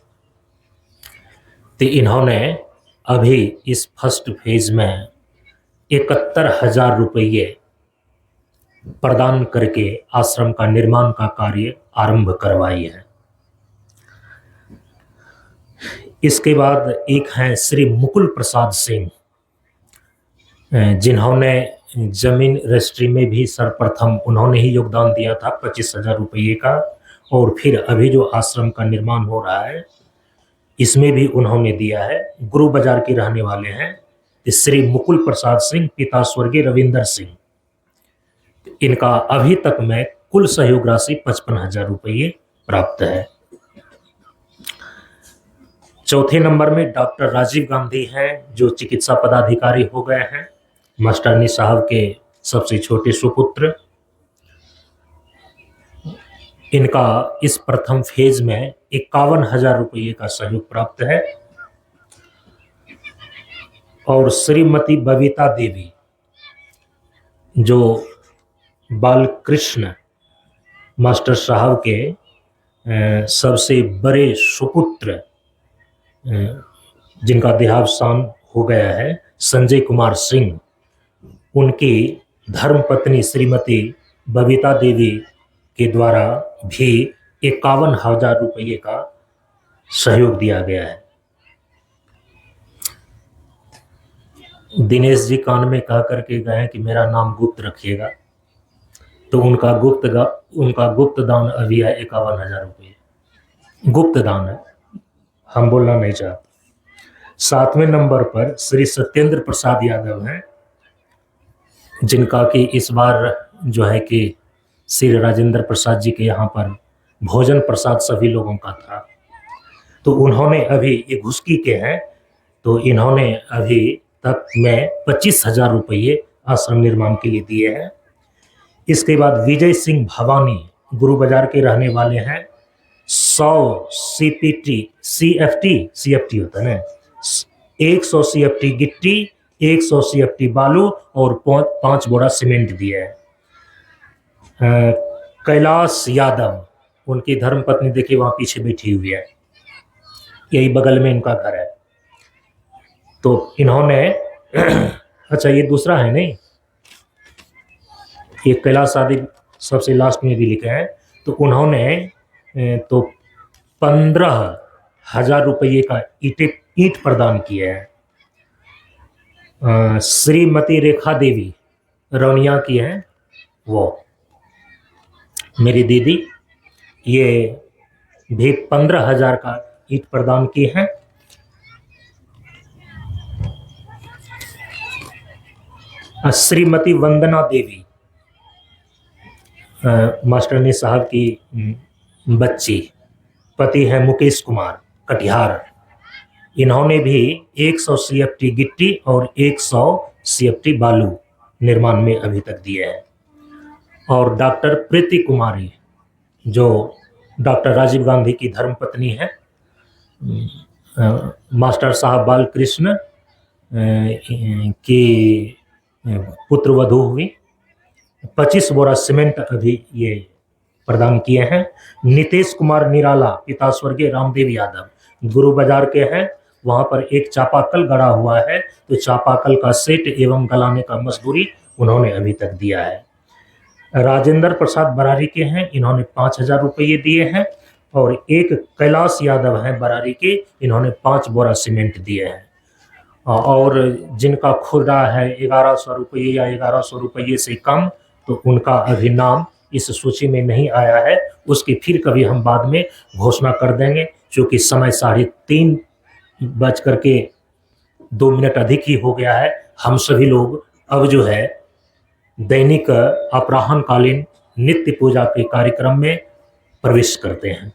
तो इन्होंने अभी इस फर्स्ट फेज में 71,000 रुपये प्रदान करके आश्रम का निर्माण का कार्य आरंभ करवाई है। इसके बाद एक हैं श्री मुकुल प्रसाद सिंह, जिन्होंने जमीन रजिस्ट्री में भी सर्वप्रथम उन्होंने ही योगदान दिया था 25,000 रुपये का, और फिर अभी जो आश्रम का निर्माण हो रहा है इसमें भी उन्होंने दिया है। गुरु बाजार के रहने वाले हैं श्री मुकुल प्रसाद सिंह, पिता स्वर्गीय रविंदर सिंह। इनका अभी तक में कुल सहयोग राशि 55,000 रुपये प्राप्त है। चौथे नंबर में डॉक्टर राजीव गांधी हैं, जो चिकित्सा पदाधिकारी हो गए हैं, मास्टरनी साहब के सबसे छोटे सुपुत्र। इनका इस प्रथम फेज में 51,000 रुपये का सहयोग प्राप्त है। और श्रीमती बबीता देवी जो बालकृष्ण मास्टर साहब के सबसे बड़े सुपुत्र, जिनका देहावसान हो गया है, संजय कुमार सिंह, उनकी धर्मपत्नी श्रीमती बबीता देवी के द्वारा भी 51,000 रुपये का सहयोग दिया गया है। दिनेश जी कान में कह करके गए कि मेरा नाम गुप्त रखिएगा, तो उनका गुप्त दान अभी है 51,000 रुपये, गुप्त दान है, हम बोलना नहीं चाहते। 7वें नंबर पर श्री सत्येंद्र प्रसाद यादव हैं, जिनका कि इस बार जो है कि श्री राजेंद्र प्रसाद जी के यहाँ पर भोजन प्रसाद सभी लोगों का था, तो उन्होंने अभी, ये घुसकी के हैं, तो इन्होंने अभी तक में 25,000 रुपये आश्रम निर्माण के लिए दिए हैं। इसके बाद विजय सिंह भवानी गुरु बाजार के रहने वाले हैं, 100 CFT होता है ना, 100 CFT गिट्टी, 100 CFT बालू और 5 बोरा सीमेंट दिए हैं। कैलाश यादव, उनकी धर्मपत्नी देखिए वहाँ पीछे बैठी हुई है, यही बगल में इनका घर है। तो इन्होंने अच्छा ये दूसरा है नहीं, ये कैलाश आदि सबसे लास्ट में भी लिखे हैं, तो उन्होंने तो 15,000 रुपये का ईंट प्रदान किए हैं। श्रीमती रेखा देवी रौनिया की हैं, वो मेरी दीदी, ये भी 15,000 का ईंट प्रदान किए हैं। श्रीमती वंदना देवी, मास्टरनी साहब की बच्ची, पति है मुकेश कुमार कटिहार, इन्होंने भी 100 CFT गिट्टी और 100 CFT बालू निर्माण में अभी तक दिए हैं। और डॉक्टर प्रीति कुमारी, जो डॉक्टर राजीव गांधी की धर्मपत्नी है, मास्टर साहब बालकृष्ण की पुत्र वधू हुई, 25 बोरा सीमेंट अभी ये प्रदान किए हैं। नीतीश कुमार निराला, पिता स्वर्गीय रामदेव यादव गुरु बाजार के हैं, वहाँ पर एक चापाकल गड़ा हुआ है, तो चापाकल का सेट एवं गलाने का मजदूरी उन्होंने अभी तक दिया है। राजेंद्र प्रसाद बरारी के हैं, इन्होंने 5,000 रुपये दिए हैं। और एक कैलाश यादव हैं बरारी के, इन्होंने 5 बोरा सीमेंट दिए हैं। और जिनका खुदरा है 1100 रुपये या 1100 रुपये से कम, तो उनका अभी नाम इस सूची में नहीं आया है, उसकी फिर कभी हम बाद में घोषणा कर देंगे, क्योंकि समय 3:03 अधिक ही हो गया है। हम सभी लोग अब जो है दैनिक अपराह्नकालीन नित्य पूजा के कार्यक्रम में प्रवेश करते हैं।